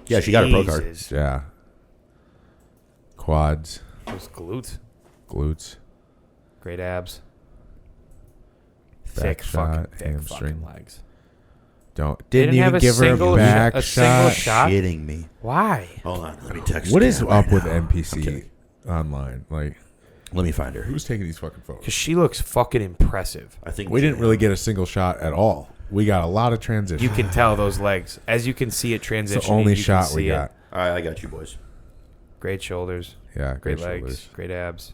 Yeah, she got her pro card. Jesus. Yeah. Quads, Those glutes. glutes, Great abs. Back Thick shot, fucking hamstring. legs. Didn't Didn't have even a give her single a back a single shot. shot. Kidding me. Why? Hold on. Let me text What Cam is right up with now. I'm NPC kidding. online? Like, Let me find her. who's taking these fucking Because photos? she looks fucking impressive. I think We didn't really get a single shot at all. We got a lot of transition. You can tell those legs. As you can see it transitioning. It's the only you can shot we see it. got. All right, I got you, boys. Great shoulders. Yeah, Great great legs. shoulders. Great abs.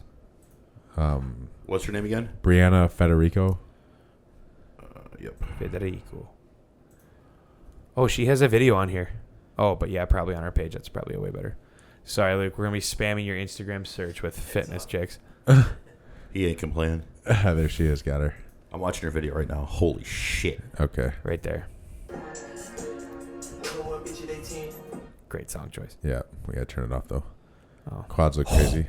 What's her name again? Brianna Federico. Yep. Federico. Oh, she has a video on here. Oh, but yeah, probably on our page. That's probably a way better. Sorry, Luke. We're going to be spamming your Instagram search with fitness chicks. He ain't complaining. There she is. Got her. I'm watching her video right now. Holy shit. Okay. Right there. Great song choice. Yeah, we gotta turn it off though. Oh. Quads look crazy.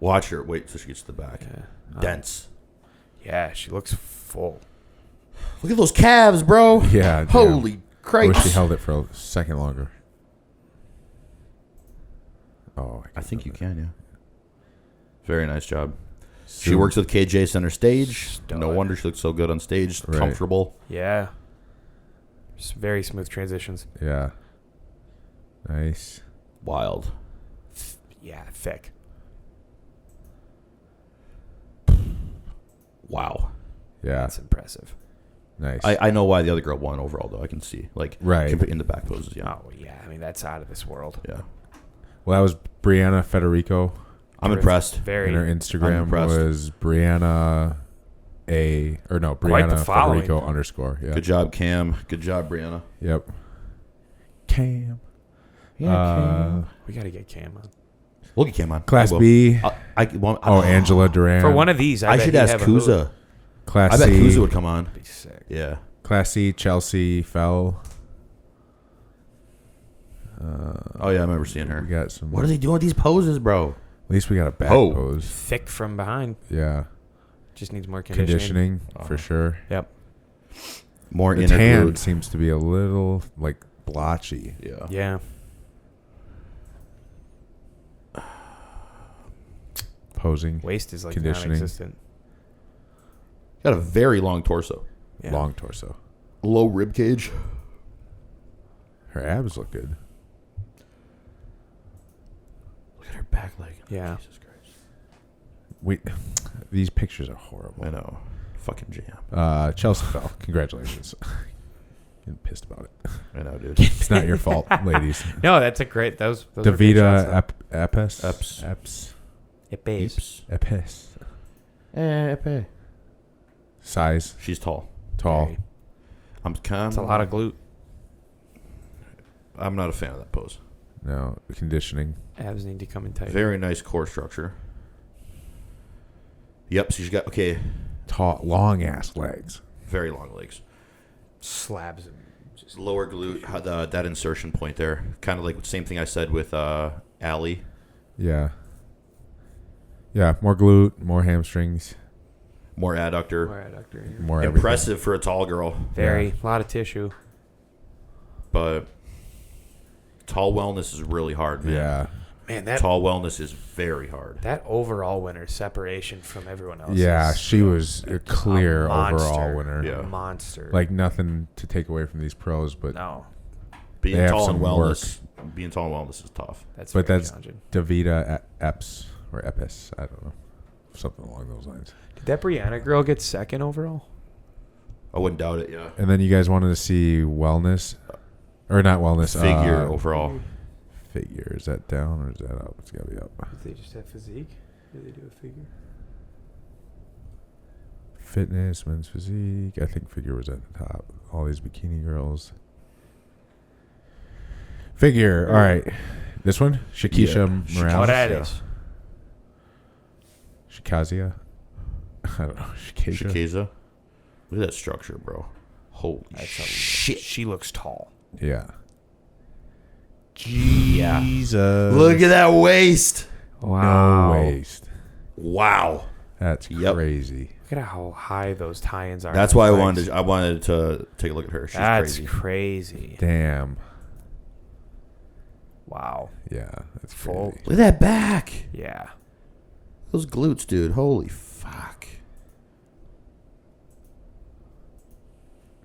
Watch her. Wait till she gets to the back. Yeah. Dense. Yeah, she looks full. Look at those calves, bro. Yeah. Holy damn. I Christ. wish she held it for a second longer. Oh, I think you can, yeah. Very nice job. She Zoom. works with KJ Center Stage. Stud. No wonder she looks so good on stage. Right. Comfortable. Yeah. Just very smooth transitions. Yeah. Nice. Wild. Yeah, thick. Wow. Yeah. That's impressive. Nice. I know why the other girl won overall, though. I can see. Like, Right. in the back poses, yeah. Oh, yeah. I mean, that's out of this world. Yeah. Well, that was Brianna Federico. I'm impressed. Very. And her I'm Instagram impressed. was Brianna Quite the following. Federico _. Yeah. Good job, Cam. Good job, Brianna. Yep. Cam. We got to get Cam on. We'll get Cam on. Class I will. B. Oh, Angela Duran. For one of these, I should bet he'd ask have a hood. Kuza. Class I bet C. Kuza would come on. Be sick. Yeah. Class C, Chelsea Fell. Oh, yeah, I remember seeing her. We got some. What are they doing with these poses, bro? At least we got a back Oh. pose. Thick from behind. Yeah. Just needs more conditioning. For sure. Yep. More The inner tan glute. seems to be a little like blotchy. Yeah. Yeah. Posing. Waist is like Conditioning. non-existent. Got a very long torso. Yeah. Long torso. Low rib cage. Her abs look good. Look at her back leg. Yeah. Jesus Christ. These pictures are horrible. I know. Fucking jam. Chelsea Fell. Congratulations. Getting pissed about it. I know, dude. It's not your fault, ladies. No, that's a great. Those are great Davida shots, Epes. though. Epes. Epes. Size. She's tall. Tall. Very. I'm kind It's a lot of glute. I'm not a fan of that pose. No. Conditioning. Abs need to come in tight. Very nice core structure. Yep, so she's got, okay, Tall. Long ass legs. very long legs. Slabs. Just lower glute, that insertion point there. Kind of like the same thing I said with Allie. Yeah. Yeah. More glute. More hamstrings. More adductor. More adductor here. More everything. Impressive for a tall girl. Very. A lot of tissue. But tall wellness is really hard, man. Yeah. Man, that Tall wellness is very hard. that overall winner separation from everyone else. Yeah. is She was a clear monster. overall winner. Yeah. A monster. Like nothing to take away from these pros, but no, Being They have tall and some wellness. Being tall and wellness is tough. that's but very that's challenging. Davida Epes or Epes. I don't know. Something along those lines. Did that Brianna girl get second overall? I wouldn't doubt it, yeah. And then you guys wanted to see wellness, or not wellness? Figure overall. Figure, is that down or is that up? It's gotta be up. Did they just have physique? Did they do a figure? Fitness, men's physique. I think figure was at the top. All these bikini girls. Figure. All right. This one, Shakisha Yeah. Morales. Oh, that yeah. is. Shikazia. I don't know. Shikazia. Shikaza. Look at that structure, bro. Holy That's shit. She looks tall. Yeah. Yeah. Jesus. Look at that waist. No waist. Wow. That's Yep. crazy. Look at how high those tie-ins are. That's on why those legs. I wanted to take a look at her. She's That's crazy. crazy. Damn. Wow. Yeah. That's Full. crazy. Look at that back. Yeah. Those glutes, dude. Holy fuck.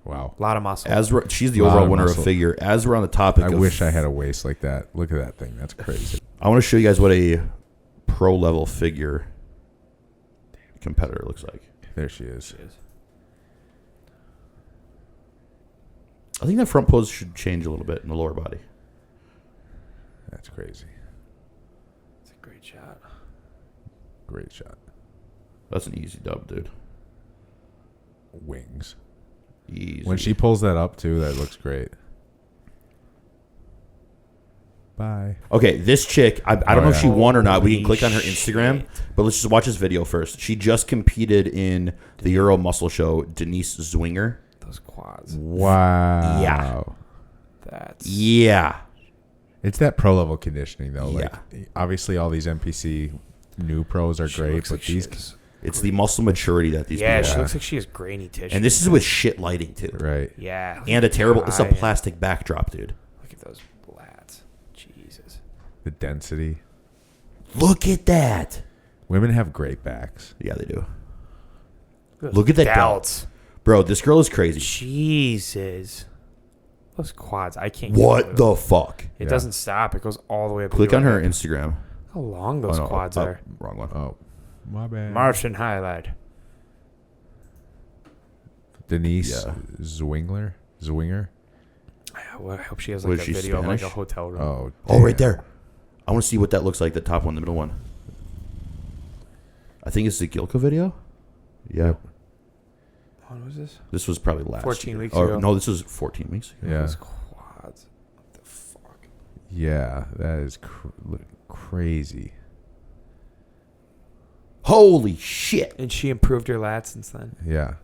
Wow. A lot of muscle. She's the Lot overall of winner muscle. of figure. As we're on the topic, I wish I had a waist like that. Look at that thing. That's crazy. I want to show you guys what a pro level figure competitor looks like. There she is. I think that front pose should change a little bit in the lower body. That's crazy. It's a great shot. Great shot. That's an easy dub, dude. Wings. Easy. When she pulls that up too, that looks great. Bye. Okay, this chick, I don't know if she won or not. We can Holy click on her Instagram, but let's just watch this video first. She just competed in the Euro Muscle Show, Denise Zwinger. Those quads. Wow. Yeah. That's Yeah. It's that pro level conditioning though. Yeah. Like obviously all these NPC new pros are she great, looks but like she these is- It's the muscle maturity that these Yeah, people she have. looks like she has grainy tissue. And this is with shit lighting, too. right. Yeah. And a terrible, it's a Giant. plastic backdrop, dude. Look at those lats. Jesus. The density. Look at that. Women have great backs. Yeah, they do. Those Look at that delts. belt. Bro, this girl is crazy. Jesus. Those quads. I can't. What the fuck? It Yeah. doesn't stop. It goes all the way up. Click to on your her hip. Instagram. How long those Oh, no, quads up, are. Wrong one. Oh, my bad. Martian highlight. Denise Yeah. Zwinger. I hope she has Was like a she video of like a Spanish? hotel room. Oh, Oh, right damn. there. I want to see what that looks like, the top one, the middle one. I think it's the Gilka video. Yeah. When was this? This was probably last 14 year. weeks Or, ago. No, this was 14 weeks ago. Yeah. Those quads. What the fuck? Yeah, that is crazy. Holy shit. And she improved her lats since then. Yeah.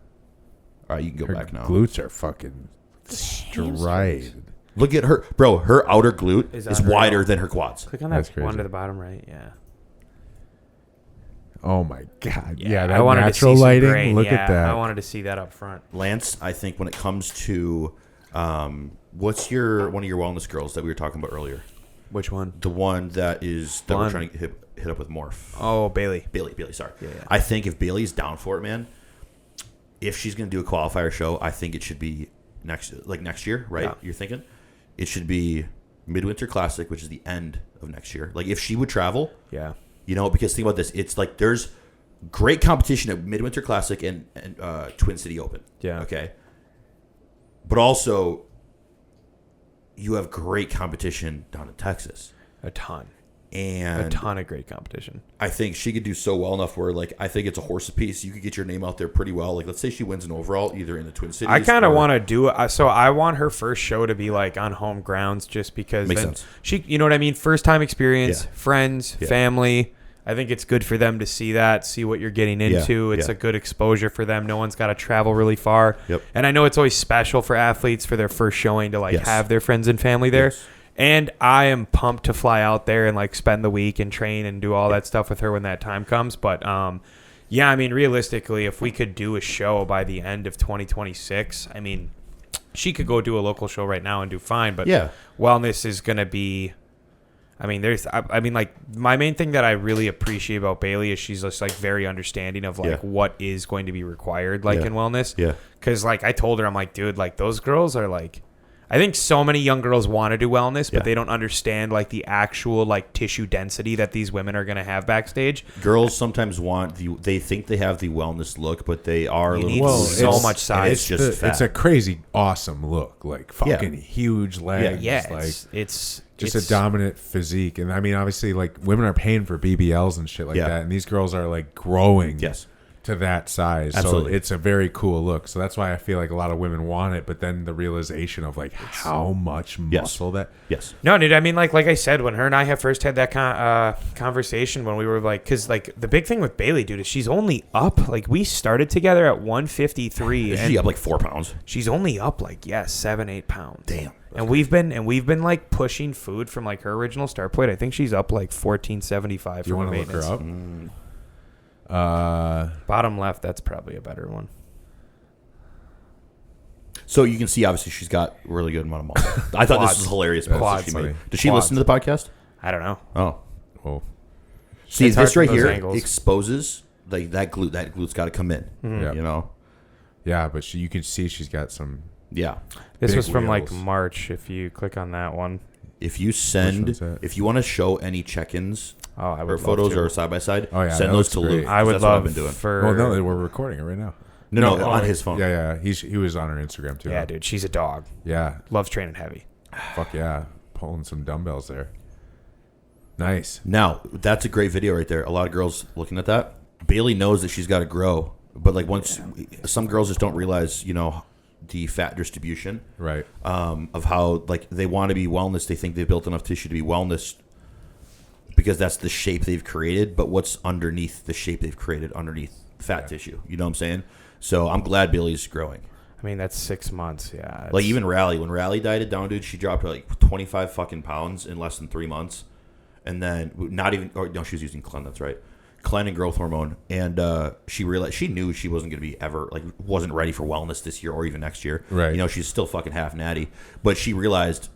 All right, you can go Her back now. glutes are fucking stride. Look at her. Bro, her outer glute Is is on her wider now. than her quads. Click on That's that one crazy. to the bottom right. Yeah. Oh my god. Yeah, Yeah, that I wanted natural to see lighting. Some grain. Look Yeah, at that. I wanted to see that up front. Lance, I think when it comes to what's one of your wellness girls that we were talking about earlier? Which one? The one that we're Blonde. trying to hit up with Morph. Oh, Bailey. Bailey, sorry. Yeah. I think if Bailey's down for it, man, if she's going to do a qualifier show, I think it should be next year, right? Yeah. You're thinking? It should be Midwinter Classic, which is the end of next year. Like if she would travel, Yeah. because think about this. It's like there's great competition at Midwinter Classic and Twin City Open. Yeah. Okay. But also, you have great competition down in Texas. A ton. And A ton of great competition. I think she could do so well enough where, like, I think it's a horse apiece. You could get your name out there pretty well. Like, let's say she wins an overall either in the Twin Cities. I kind of or- want to do it. So I want her first show to be like on home grounds, just because Makes then sense. she, you know what I mean? First time experience, Yeah. friends, Yeah. family. I think it's good for them to see that, see what you're getting into. It's yeah. a good exposure for them. No one's got to travel really far. Yep. And I know it's always special for athletes for their first showing to like Yes. have their friends and family there. Yes. And I am pumped to fly out there and like spend the week and train and do all that stuff with her when that time comes. But yeah, I mean, realistically, if we could do a show by the end of 2026, I mean, she could go do a local show right now and do fine. But Yeah. wellness is going to be, I mean, I mean, like my main thing that I really appreciate about Bailey is she's just like very understanding of like Yeah. what is going to be required like Yeah. in wellness. Yeah. Cause like I told her, I'm like, dude, like those girls are like, I think so many young girls want to do wellness, but Yeah. they don't understand like the actual like tissue density that these women are going to have backstage. Girls sometimes they think they have the wellness look, but they are a You little need Well, so it's- much size. it's just fat. It's a crazy, awesome look. Like fucking huge legs. Yeah, like it's just it's- a dominant physique. And I mean, obviously, like women are paying for BBLs and shit like Yeah. that, and these girls are like growing. Yes. To that size. Absolutely. So it's a very cool look. So that's why I feel like a lot of women want it, but then the realization of like how much muscle that Yes. No, dude. I mean, like I said, when her and I first had that conversation, when we were like, because like the big thing with Bailey, dude, is she's only up. Like we started together at 153, Is and she up like 4 pounds? she's only up like 7-8 pounds. Damn. And we've been like pushing food from like her original start point. I think she's up like 1475 you for want her to look her maintenance. up. Bottom left, that's probably a better one. So you can see, obviously, she's got a really good amount of muscle. I thought this Quads. was hilarious. post that Quads. she made. Funny. Does she Quads. listen to the podcast? I don't know. Oh. Oh, See, It's hard this right from those here angles. exposes like that glute. That glute's got to come in. yeah. You know? Yeah, but you can see she's got some Yeah. This Big was from like wheels. March. If you click on that one. If you Which one's send, that? if you want to show any check-ins Oh, I would or love photos to. or side by side, Oh, yeah, send that those looks to great. Luke. I would That's what love I've been doing. for. Well, no, we're recording it right now. No, No, on his phone. Yeah. He was on her Instagram too. Yeah, dude, she's a dog. Yeah. Loves training heavy. Fuck yeah. Pulling some dumbbells there. Nice. Now, that's a great video right there. A lot of girls looking at that. Bailey knows that she's got to grow, but like once some girls just don't realize, the fat distribution, Right. of how like they want to be wellness. They think they've built enough tissue to be wellness because that's the shape they've created. But what's underneath the shape they've created underneath fat tissue? You know what I'm saying? So I'm glad Bailey's growing. I mean, that's 6 months. Yeah. Like even Rally, when Rally dieted down, dude, she dropped like 25 fucking pounds in less than 3 months, and then she was using Clen. That's right, Clen and growth hormone, and she realized she knew she wasn't going to be ever like wasn't ready for wellness this year or even next year. Right. She's still fucking half natty, but she realized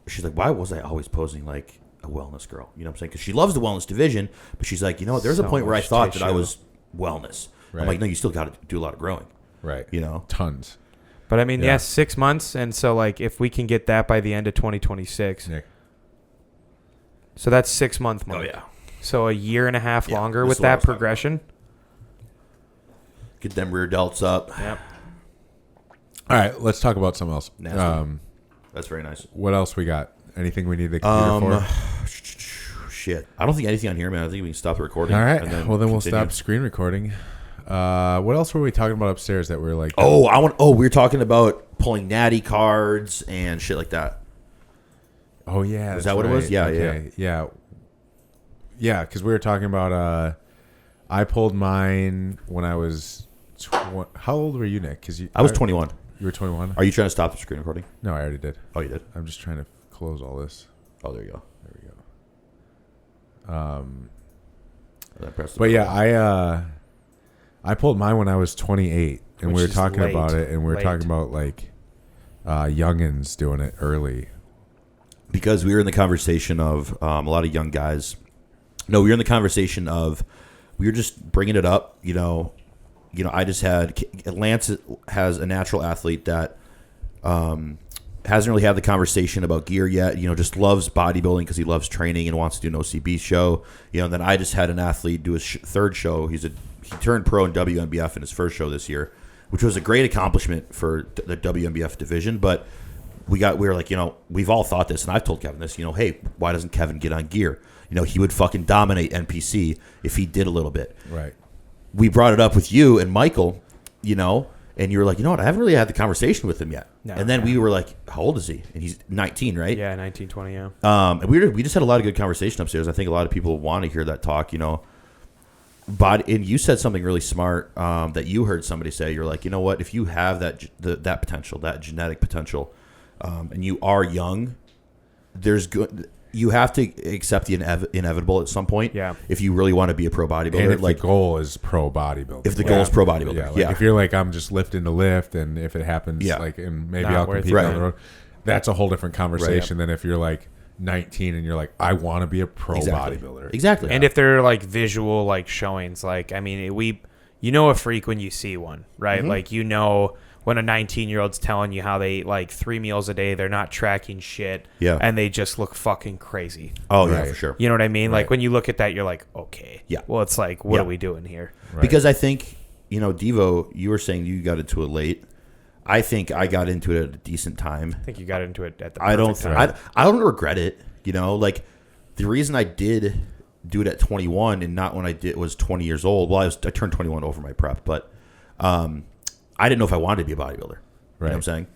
she's like, why was I always posing like a wellness girl? You know what I'm saying? Because she loves the wellness division, but she's like, there's a So point where I much thought that I tissue. was wellness. Right. I'm like, no, you still got to do a lot of growing. Right. You Tons. But I mean, Yeah. 6 months, and so like if we can get that by the end of 2026, Nick. so that's 6 month mark. Oh yeah. So a year and a half Yeah, longer this with is what I that was talking progression. Get them rear delts up. Yep. All right, let's talk about something else. Nasty. That's very nice. What else we got? Anything we need the computer for? Shit. I don't think anything on here, man. I think we can stop the recording. All right. and then Well, then we'll continue. stop screen recording. What else were we talking about upstairs that we were like? We were talking about pulling natty cards and shit like that. Oh yeah, Is that's that what it was? right. Yeah, Okay. Yeah. Because we were talking about. I pulled mine when I was. How old were you, Nick? Because I was 21. You were 21. Are you trying to stop the screen recording? No, I already did. Oh, you did? I'm just trying to close all this. Oh, there you go. There we go. And then press the But yeah, I pulled mine when I was 28, and Which we were is talking late. about it, and we were Late. talking about like youngins doing it early. because we were in the conversation of a lot of young guys. No, we were in the conversation of we were just bringing it up. I just had Lance has a natural athlete that hasn't really had the conversation about gear yet. Just loves bodybuilding because he loves training and wants to do an OCB show. And then I just had an athlete do his third show. He turned pro in WNBF in his first show this year, which was a great accomplishment for the WNBF division. But we were like, we've all thought this, and I've told Kevin this. Hey, why doesn't Kevin get on gear? He would fucking dominate NPC if he did a little bit. Right. We brought it up with you and Michael, and you were like, you know what? I haven't really had the conversation with him yet. No, and then yeah. we were like, how old is he? And he's 19, right? Yeah, 19, 20, yeah. And we just had a lot of good conversation upstairs. I think a lot of people want to hear that talk, And you said something really smart that you heard somebody say. You're like, you know what? If you have that potential, that genetic potential, and you are young, you have to accept the inevitable at some point. Yeah. If you really want to be a pro bodybuilder, And if the goal is pro bodybuilding. if the goal is pro bodybuilder, Yeah, yeah. like if you're like, I'm just lifting to lift, and if it happens, Yeah. and maybe Not I'll worth compete it. down the road, that's a whole different conversation than if you're like 19 and you're like, I want to be a pro bodybuilder. Exactly. And if they're like visual like showings, like I mean, a freak when you see one, right? Mm-hmm. Like when a 19-year-old's telling you how they eat like 3 meals a day, they're not tracking shit, Yeah. and they just look fucking crazy. Oh yeah, Right. for sure. You know what I mean? Right. Like when you look at that, you're like, okay, Yeah. Well, it's like, what Yeah. are we doing here? Right. Because I think Devo, you were saying you got into it late. I think I got into it at a decent time. I think you got into it at the I don't. perfect time. I don't regret it. Like the reason I did do it at 21 and not when I was 20 years old. Well, I turned 21 over my prep, but I didn't know if I wanted to be a bodybuilder. You know what I'm saying?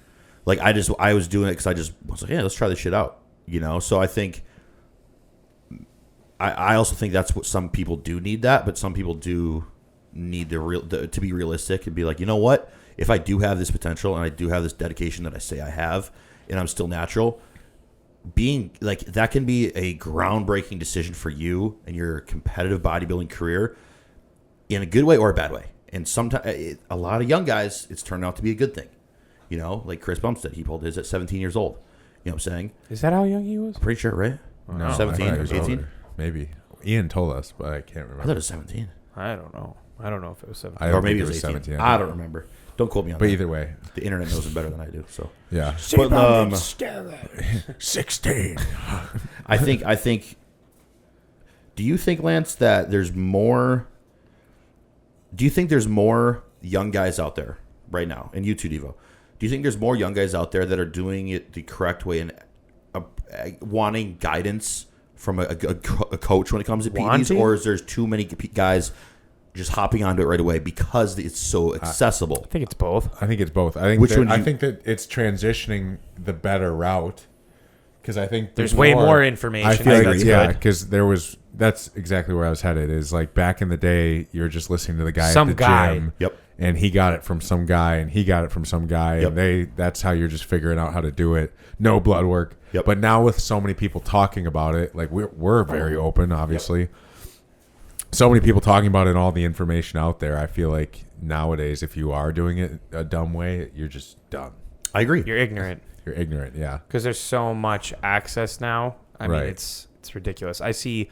Like I was doing it because I just was like, yeah, let's try this shit out. So I think I also think that's what some people do need that, but some people do need to be realistic and be like, you know what? If I do have this potential and I do have this dedication that I say I have, and I'm still natural, being like that can be a groundbreaking decision for you and your competitive bodybuilding career in a good way or a bad way. And sometimes a lot of young guys, it's turned out to be a good thing. Like Chris Bumstead, he pulled his at 17 years old. You know what I'm saying? Is that how young he was? Pretty sure, right? No, 17 I thought or it was 18? older. Maybe. Ian told us, but I can't I thought remember. it was 17. I don't know. I don't know if it was 17. Or maybe it was 18. I don't remember. Don't quote me on that. But either way, the internet knows him better than I do. So yeah. But, 16. I think. Do you think, Lance, that there's more? Do you think there's more young guys out there right now, and you too, Devo? Do you think there's more young guys out there that are doing it the correct way and wanting guidance from a coach when it comes to PEDs, or is there too many guys just hopping onto it right away because it's so accessible? I think it's both. I think that it's transitioning the better route, because I think there's way more information. I feel like, because that's exactly where I was headed. Is like back in the day, you're just listening to the guy at the gym. Yep. And he got it from some guy, and he got it from some guy, and that's how you're just figuring out how to do it. No blood work. Yep. But now with so many people talking about it, like we're very open, obviously. Yep. So many people talking about it and all the information out there, I feel like nowadays, if you are doing it a dumb way, you're just done. I agree. You're ignorant. You're ignorant, yeah. Because there's so much access now. I mean, it's ridiculous. I see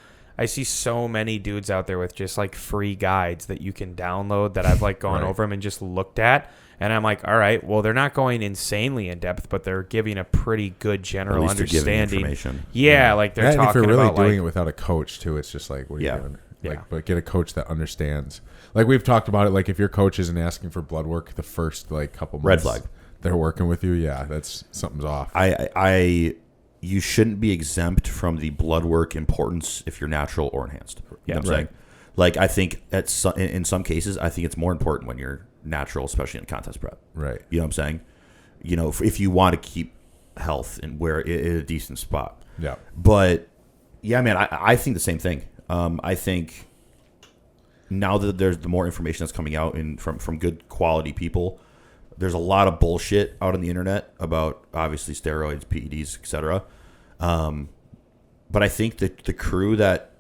so many dudes out there with just like free guides that you can download that I've like gone over them and just looked at. And I'm like, all right, well, they're not going insanely in depth, but they're giving a pretty good general understanding. Yeah, like they're talking about. If you're really doing like, it without a coach too, it's just like, what are you doing? Like, yeah. But get a coach that understands. Like we've talked about it. Like if your coach isn't asking for blood work the first like couple months, red flag. They're working with you. Yeah, that's something's off. You shouldn't be exempt from the blood work importance if you're natural or enhanced. You know what I'm saying? Like I think in some cases, I think it's more important when you're natural, especially in contest prep. Right. You know what I'm saying? You know, if you want to keep health and where it in a decent spot. Yeah. But yeah, man, I think the same thing. I think now that there's the more information that's coming out from good quality people, there's a lot of bullshit out on the internet about obviously steroids, PEDs, etc. But I think that the crew that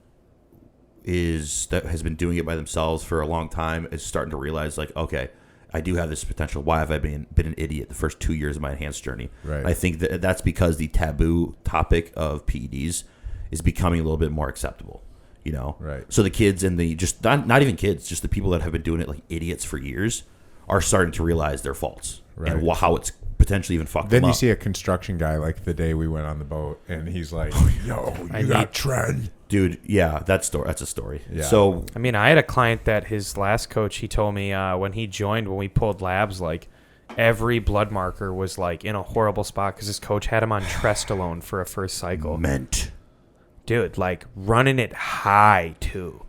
has been doing it by themselves for a long time is starting to realize, like, okay, I do have this potential. Why have I been an idiot the first 2 years of my enhanced journey? Right. I think that's because the taboo topic of PEDs is becoming a little bit more acceptable. You know, right? So the kids and the just not even kids, just the people that have been doing it like idiots for years are starting to realize their faults and how it's potentially even fucked them up. Then you see a construction guy like the day we went on the boat, and he's like, "Yo, you got trend, dude." Yeah, that's a story. Yeah. So I mean, I had a client that his last coach, he told me when he joined, when we pulled labs, like every blood marker was like in a horrible spot because his coach had him on Trestolone for a first cycle. Dude, like running it high too.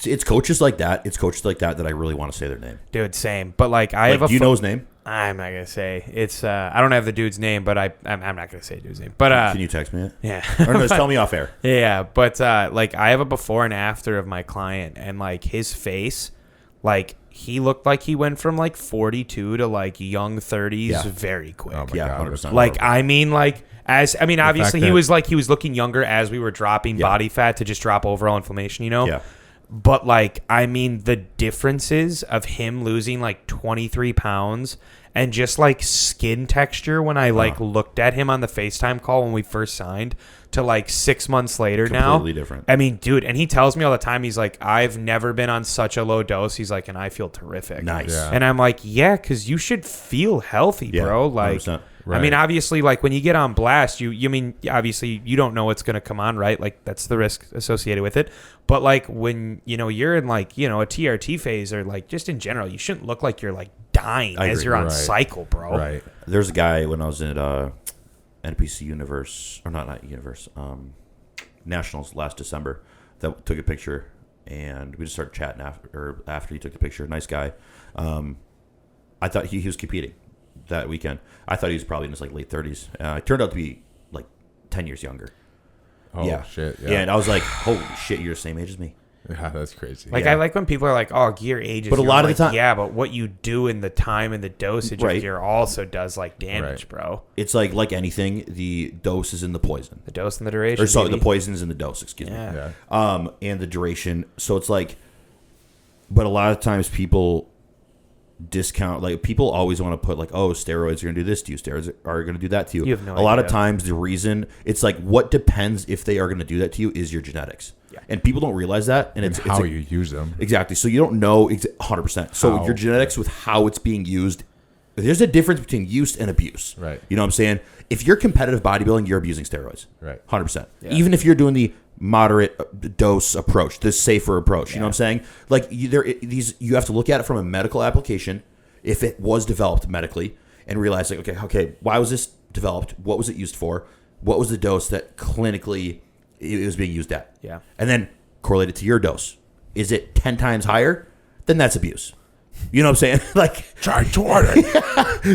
It's coaches like that. That I really want to say their name. Dude, same. But like I have do you know his name? I'm not gonna say. It's I don't have the dude's name, but I'm not gonna say dude's name. But can you text me it? Yeah. Or no, just tell me off air. Yeah, but like I have a before and after of my client, and like his face, like he looked like he went from like 42 to like young 30s very quick. Oh my God, 100%. Like I mean, like obviously he was looking younger as we were dropping body fat to just drop overall inflammation, you know. Yeah. But like I mean, the differences of him losing like 23 pounds and just like skin texture when I like looked at him on the FaceTime call when we first signed to like 6 months later now. Completely different. I mean, dude, and he tells me all the time, he's like, I've never been on such a low dose. He's like, and I feel terrific. Nice. Yeah. And I'm like, yeah, because you should feel healthy, bro. Like, 100%. I mean, obviously, like when you get on blast, you mean, obviously you don't know what's going to come on, right? Like that's the risk associated with it. But like when, you're in like, a TRT phase or like just in general, you shouldn't look like you're like dying as you're on cycle, bro. Right. There's a guy when I was in NPC Universe, or not Universe, Nationals last December that took a picture, and we just started chatting after he took the picture. Nice guy. I thought he was competing that weekend. I thought he was probably in his like late 30s. It turned out to be like 10 years younger. Oh shit! Yeah, and I was like, holy shit, you're the same age as me. Yeah, that's crazy. Like I like when people are like, "Oh, gear ages," but a lot of the time, yeah. But what you do in the time and the dosage of gear also does like damage, bro. It's like anything. The dose is in the poison. The dose and the duration. Or sorry, the poison is in the dose. Excuse me. Yeah. And the duration. So it's like, but a lot of times people discount, like people always want to put like, oh, steroids are going to do this to you, steroids are going to do that to you. You have no A lot of idea. times the reason it's like what depends if they are going to do that to you is your genetics. Yeah. And people don't realize that, and it's how it's you use them. exactly. So you don't know 100%. So How. your genetics with how it's being used, there's a difference between use and abuse. Right. You know what I'm saying? If you're competitive bodybuilding, you're abusing steroids. Right. 100%. Even if you're doing the moderate dose approach, the safer approach. You know what I'm saying? Like you have to look at it from a medical application. If it was developed medically, and realize like, okay, why was this developed? What was it used for? What was the dose that clinically it was being used at? Yeah. And then correlate it to your dose. Is it 10 times higher? Then that's abuse. You know what I'm saying? Like Try 20.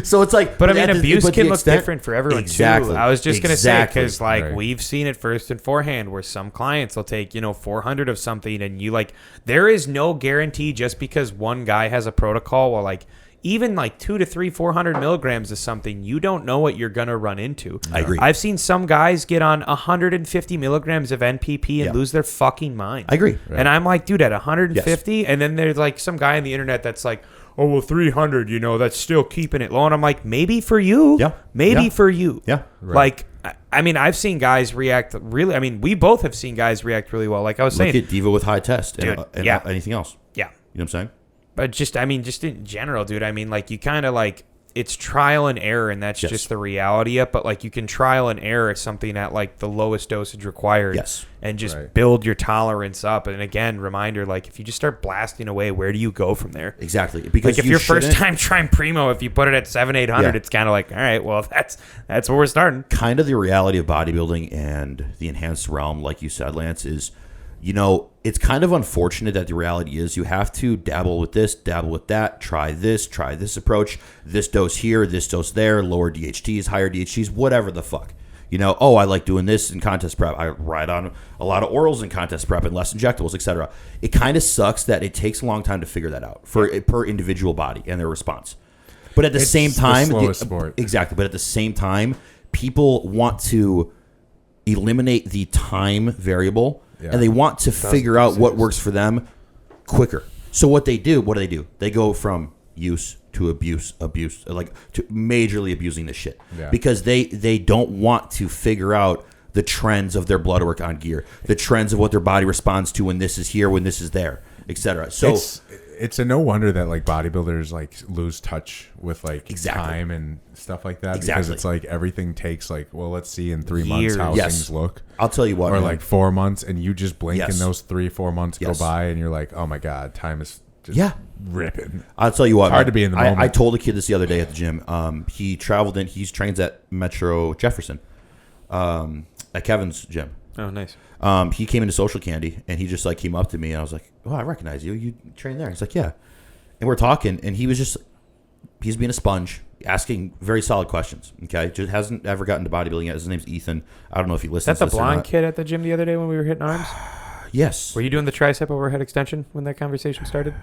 so it's like, But I mean, at the- abuse but the can look extent- different for everyone Exactly. too. I was just gonna say because like Right. we've seen it first and forehand, where some clients will take 400 of something, and you like there is no guarantee just because one guy has a protocol. Well, like even like 200 to 300, 400 milligrams of something, you don't know what you're gonna run into. I agree. I've seen some guys get on 150 milligrams of NPP and Yeah. lose their fucking mind. I agree. And I'm like, dude, at 150, and then there's like some guy on the internet that's like, oh well, 300, that's still keeping it low. And I'm like, maybe for you, Yeah. maybe Yeah. for you, Yeah. Like, I mean, I've seen guys react really. I mean, we both have seen guys react really well. Like I was Look saying, at Diva with high test and, Dude, and yeah. anything else. yeah. You know what I'm saying? But just in general, dude. I mean, like you kind of like it's trial and error, and that's Yes. just the reality of it. But like you can trial and error something at like the lowest dosage required, Yes. and just Right. build your tolerance up. And again, reminder, like if you just start blasting away, where do you go from there? Exactly. Because Like if you your first shouldn't- time trying Primo, if you put it at 700-800, Yeah. it's kind of like, all right, well that's where we're starting. kind of the reality of bodybuilding and the enhanced realm, like you said, Lance, is, it's kind of unfortunate that the reality is you have to dabble with this, dabble with that, try this approach, this dose here, this dose there, lower DHTs, higher DHTs, whatever the fuck. I like doing this in contest prep. I ride on a lot of orals in contest prep and less injectables, etc. It kind of sucks that it takes a long time to figure that out per individual body and their response. But at the It's same the time, slowest sport. Exactly. But at the same time, people want to eliminate the time variable, Yeah. and they want to figure out what works for them quicker. So what do? They go from use to abuse, like to majorly abusing this shit, Yeah. because they don't want to figure out the trends of their blood work on gear, the trends of what their body responds to when this is here, when this is there, etc. So It's a no wonder that like bodybuilders like lose touch with like Exactly. time and stuff like that, because Exactly. it's like everything takes like, well, let's see in 3 months Years. how Yes. things look, I'll tell you what, or man. like 4 months, and you just blink Yes. and those 3-4 months Yes. go by and you're like, oh my god, time is just Yeah. ripping. I'll tell you what. It's hard man. to be in the I moment. told a kid this the other day at the gym. He traveled in. He trains at Metro Jefferson, at Kevin's gym. Oh, nice. He came into Social Candy and he just like came up to me and I was like, "Oh, I recognize you. You train there?" He's like, "Yeah." And we're talking and he's being a sponge, asking very solid questions. Okay, just hasn't ever gotten to bodybuilding yet. His name's Ethan. I don't know if he listens. Is that to the this or blonde not. kid at the gym the other day when we were hitting arms? Yes. Were you doing the tricep overhead extension when that conversation started?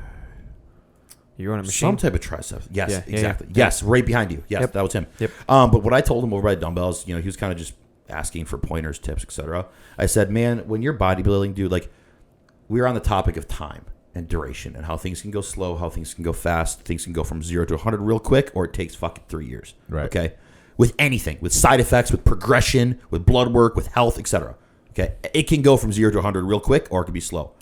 You were on a machine? Some type of tricep. Yes, Yeah, yeah, exactly. yeah. Yes, right behind you. Yes, Yep. that was him. Yep. But what I told him over by dumbbells, he was kind of just asking for pointers, tips, etc. I said, man, when you're bodybuilding, dude, like we were on the topic of time and duration and how things can go slow, how things can go fast, things can go from 0 to 100 real quick, or it takes fucking 3 years. Right. Okay. With anything, with side effects, with progression, with blood work, with health, etc. Okay. It can go from 0 to 100 real quick, or it can be slow.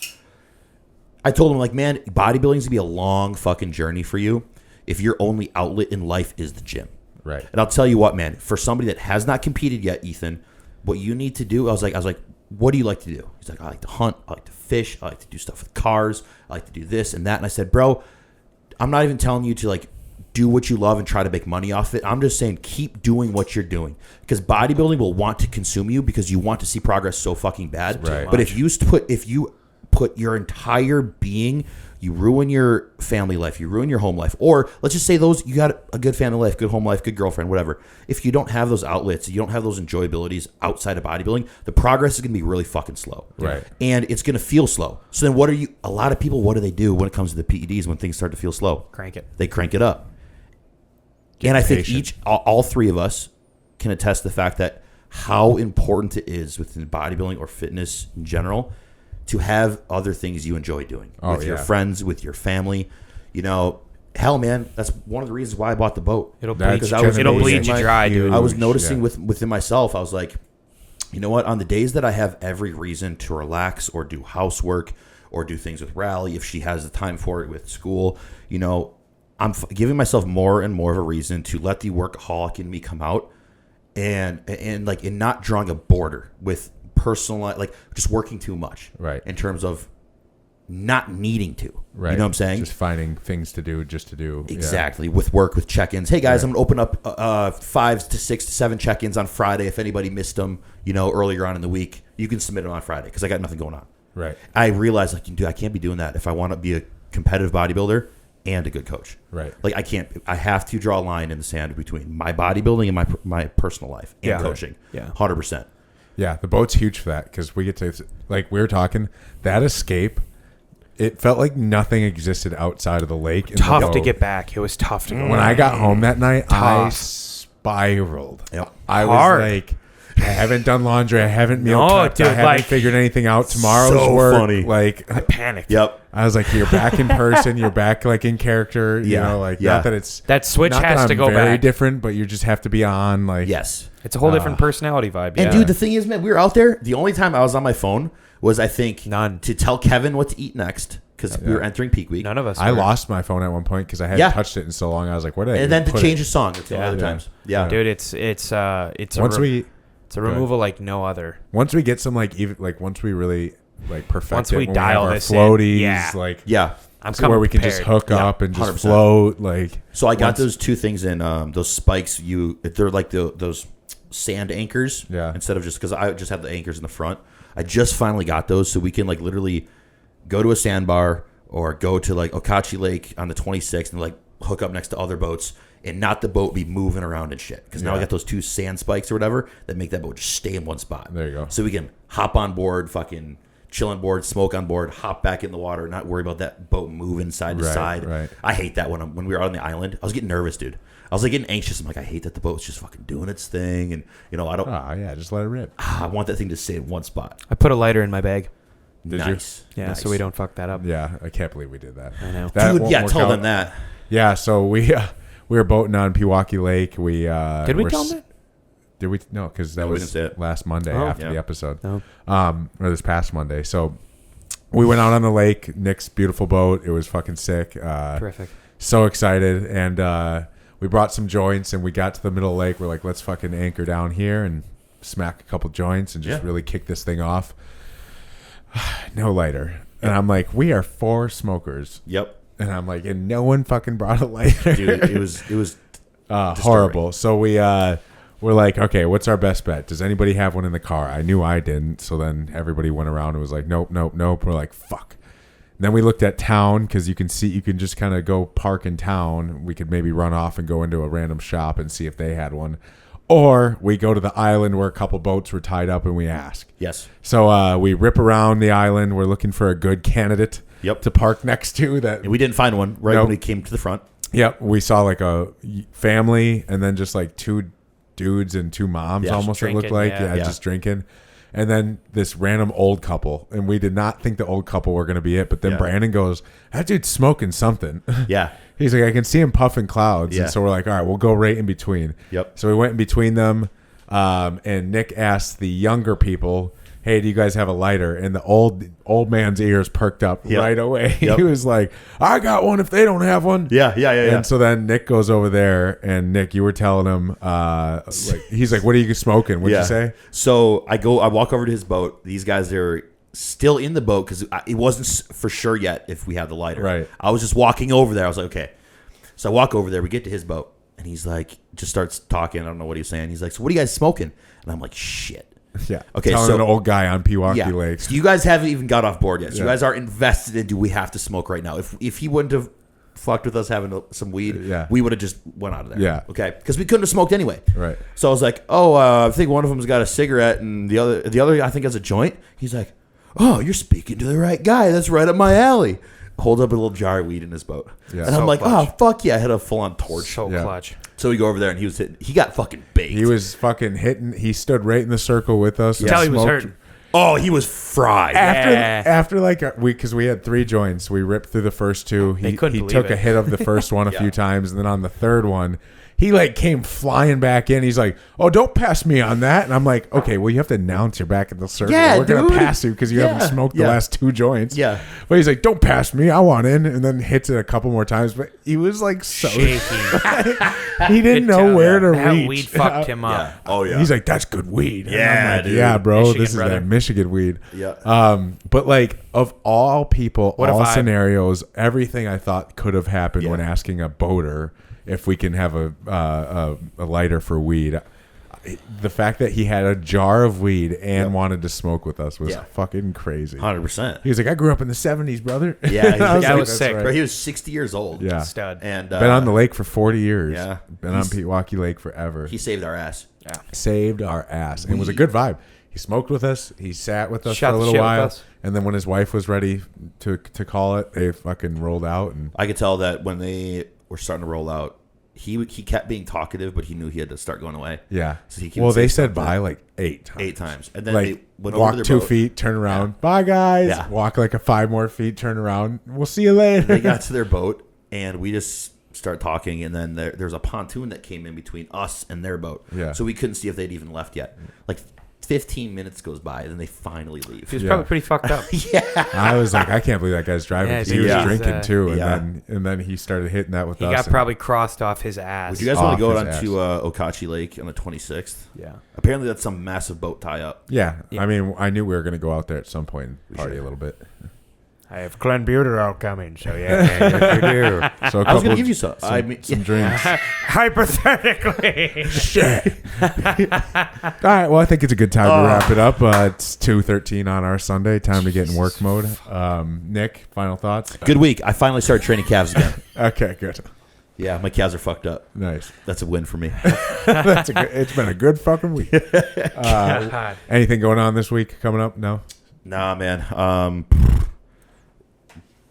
I told him, like, man, bodybuilding is going to be a long fucking journey for you if your only outlet in life is the gym. Right. And I'll tell you what, man, for somebody that has not competed yet, Ethan, what you need to do, I was like, what do you like to do? He's like, I like to hunt, I like to fish, I like to do stuff with cars, I like to do this and that. And I said, bro, I'm not even telling you to like do what you love and try to make money off it. I'm just saying keep doing what you're doing, because bodybuilding will want to consume you because you want to see progress so fucking bad. Right. But if you put your entire being, you ruin your family life, you ruin your home life, or let's just say you got a good family life, good home life, good girlfriend, whatever. If you don't have those outlets, you don't have those enjoyabilities outside of bodybuilding, the progress is going to be really fucking slow. Right. And it's going to feel slow. So then a lot of people, what do when it comes to the PEDs when things start to feel slow? Crank it. They crank it up. Get And I think patient. all three of us can attest to the fact that how important it is within bodybuilding or fitness in general to have other things you enjoy doing Oh, with your yeah. friends, with your family. hell, man, that's one of the reasons why I bought the boat. It'll That's bleed you dry, dude. I was noticing within myself, I was like, you know what? On the days that I have every reason to relax or do housework or do things with Rally, if she has the time for it with school, you know, I'm giving myself more and more of a reason to let the workaholic in me come out and not drawing a border with personal, like just working too much, right? In terms of not needing to, right? You know what I'm saying? Just finding things to do, just to do. Exactly. With work, with check-ins. Hey guys, I'm gonna open up 5 to 6 to 7 check-ins on Friday. If anybody missed them, you know, earlier on in the week, you can submit them on Friday because I got nothing going on. Right. I realized, like, dude, I can't be doing that if I want to be a competitive bodybuilder and a good coach. Right. Like, I can't. I have to draw a line in the sand between my bodybuilding and my personal life and coaching. Yeah. 100%. Yeah, the boat's huge for that because we get to, like, we were talking, that escape, it felt like nothing existed outside of the lake. Tough to get back. It was tough to go When I got home that night, I Tough. spiraled. Yep. I Hard. was like, I haven't done laundry. I haven't meal No, prepped. dude, I haven't like, figured anything out. Tomorrow's so work. funny. Like, I panicked. Yep. I was like, you're back in person. You're back, like, in character. You know, like, not that it's... That switch not has that to I'm go very back. different, but you just have to be on, like... Yes. It's a whole different personality vibe. And dude, the thing is, man, we were out there. The only time I was on my phone was, I think, None. to tell Kevin what to eat next because we were entering peak week. None of us. I were. lost my phone at one point because I hadn't touched it in so long. I was like, what did I And then to put change it? the song the other times. Yeah. Dude, it's a removal like no other. Once we get some, like, even, like, once we really, like, perfect Once it, we when dial have our this in, floaties, yeah. like, Yeah. I'm to where we can just hook up and just 100%. float, like. So I got those two things in, those spikes. They're like those sand anchors. Yeah. Instead of just, because I just have the anchors in the front. I just finally got those, so we can, like, literally go to a sandbar or go to, like, Okachi Lake on the 26th and, like, hook up next to other boats and not the boat be moving around and shit. Because now I got those two sand spikes or whatever that make that boat just stay in one spot. There you go. So we can hop on board, fucking chill on board, smoke on board, hop back in the water, not worry about that boat moving side to side. Right. I hate that when we were out on the island. I was getting nervous, dude. I was, like, getting anxious. I'm like, I hate that the boat's just fucking doing its thing, and, you know, I don't. Oh yeah, just let it rip. I want that thing to stay in one spot. I put a lighter in my bag. Did Nice. Yeah, Nice. so we don't fuck that up. Yeah, I can't believe we did that. I know. That Dude, won't yeah, work tell out. them that. Yeah, so we were boating on Pewaukee Lake. We Did we tell them that? Did we? No, because that No, we was didn't say it. last Monday Oh. after Yeah. the episode. No. Or this past Monday. So we went out on the lake. Nick's beautiful boat. It was fucking sick. Terrific. So excited, and we brought some joints, and we got to the middle of the lake. We're like, let's fucking anchor down here and smack a couple joints and just really kick this thing off. No lighter. And I'm like, we are 4 smokers. Yep. And I'm like, and no one fucking brought a lighter. Dude, it was horrible. So we're like, okay, what's our best bet? Does anybody have one in the car? I knew I didn't. So then everybody went around and was like, nope. We're like, fuck. And then we looked at town because you can just kind of go park in town. We could maybe run off and go into a random shop and see if they had one. Or we go to the island where a couple boats were tied up and we ask. Yes. So we rip around the island. We're looking for a good candidate to park next to that. And we didn't find one when we came to the front. Yep. We saw like a family and then just like 2 dudes and 2 moms almost it looked drinking, like. yeah. Just drinking. And then this random old couple. And we did not think the old couple were going to be it. But then Brandon goes, that dude's smoking something. Yeah. He's like, I can see him puffing clouds. Yeah. And so we're like, all right, we'll go right in between. Yep. So we went in between them. And Nick asked the younger people, hey, do you guys have a lighter? And the old man's ears perked up right away. Yep. He was like, I got one if they don't have one. Yeah. And so then Nick goes over there, and Nick, you were telling him, he's like, what are you smoking? What'd you say? So I walk over to his boat. These guys are still in the boat because it wasn't for sure yet if we had the lighter. Right. I was just walking over there. I was like, okay. So I walk over there. We get to his boat, and he's like, just starts talking. I don't know what he's saying. He's like, so what are you guys smoking? And I'm like, shit. Yeah. Okay, Telling so- an old guy on Pewaukee Lake. So you guys haven't even got off board yet. So you guys are invested into we have to smoke right now. If he wouldn't have fucked with us having some weed, we would have just went out of there. Yeah. Okay. Because we couldn't have smoked anyway. Right. So I was like, I think one of them's got a cigarette and the other I think has a joint. He's like, oh, you're speaking to the right guy. That's right up my alley. Holds up a little jar of weed in his boat. Yeah. And I'm So like, clutch. oh, fuck yeah. I had a full-on torch. So clutch. So we go over there and he got fucking baked. He was fucking hitting. He stood right in the circle with us. and Tell he was smoked. hurting. Oh, he was fried. After like a week, because we had 3 joints, we ripped through the first 2. He took a hit of the first one a few times, and then on the third one, he like came flying back in. He's like, "Oh, don't pass me on that." And I'm like, "Okay, well, you have to announce you're back at the circle. Yeah, we're gonna dude. pass you because you haven't smoked the last 2 joints." Yeah. But he's like, "Don't pass me. I want in." And then hits it a couple more times. But he was like so Shaky. he didn't know where to That reach. weed fucked him up. Yeah. Oh yeah. He's like, "That's good weed." And Yeah, I'm like, dude. "Yeah, bro. Michigan, this is brother. that Michigan weed." Yeah. But like of all people, What a all vibe. scenarios, everything I thought could have happened Yeah. when asking a boater if we can have a lighter for weed. The fact that he had a jar of weed and wanted to smoke with us was Yeah. fucking crazy. 100%. He was like, "I grew up in the '70s, brother." Yeah, And I that was "That's sick. right." Bro, he was 60 years old. Yeah, Stud. And been on the lake for 40 years. Yeah. Been on Pewaukee Lake forever. he saved our ass. Saved our ass. And it was a good vibe. He smoked with us. He sat with us Shot for a the little shit with while. us. And then when his wife was ready to call it, they fucking rolled out. And I could tell that when they were starting to roll out, he kept being talkative, but he knew he had to start going away. yeah. So he can Well, say they said something. bye like 8 times. 8 times. And then Like, they went over walk to their 2 boat. feet, turn around. Bye, guys. Yeah. Walk like a 5 more feet, turn around. We'll see you later. They got to their boat, and we just started talking, and then there's a pontoon that came in between us and their boat. Yeah. So we couldn't see if they'd even left yet. Like 15 minutes goes by, then they finally leave. He was Yeah. probably pretty fucked up. I was like, I can't believe that guy's driving. Yeah, 'cause he was dude, drinking he's, too. yeah. And then he started hitting that with He us. got and- probably crossed off his ass. Would you guys want Off to go his down ass. to Okachi Lake on the 26th? Yeah. Apparently, that's some massive boat tie-up. Yeah. I mean, I knew we were going to go out there at some point and party a little bit. I have clenbuterol coming, so yeah, yes, you do. So a I was going couple- to give you some. I mean, some drinks. Hypothetically. Shit. All right. Well, I think it's a good time to wrap it up. It's 2:13 on our Sunday. Time to get in work mode. Nick, final thoughts? good week. I finally started training calves again. Okay, good. Yeah, my calves are fucked up. Nice. That's a win for me. It's been a good fucking week. God. Anything going on this week coming up? No. Nah, man.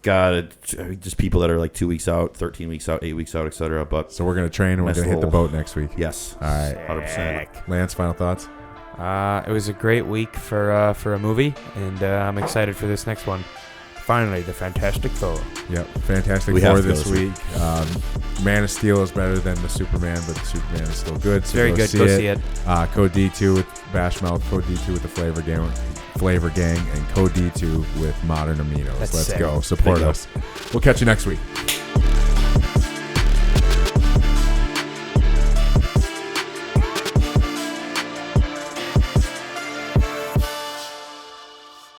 Just people that are like 2 weeks out, 13 weeks out, 8 weeks out, etc. But So we're gonna train and we're Nice gonna hit the little- boat next week. yes, All right. 100%. Lance, final thoughts? It was a great week for a movie, and I'm excited for this next one. Finally, the Fantastic Four. Yep. Fantastic We have Four to go this this week. Man of Steel is better than the Superman, but the Superman is still good. So Very good. Go see it. Code D2 with Bashmouth, Code D2 with the Flavor Gang, and Code D2 with Modern Aminos. That's Let's sick. go. Support Thank you. us. We'll catch you next week.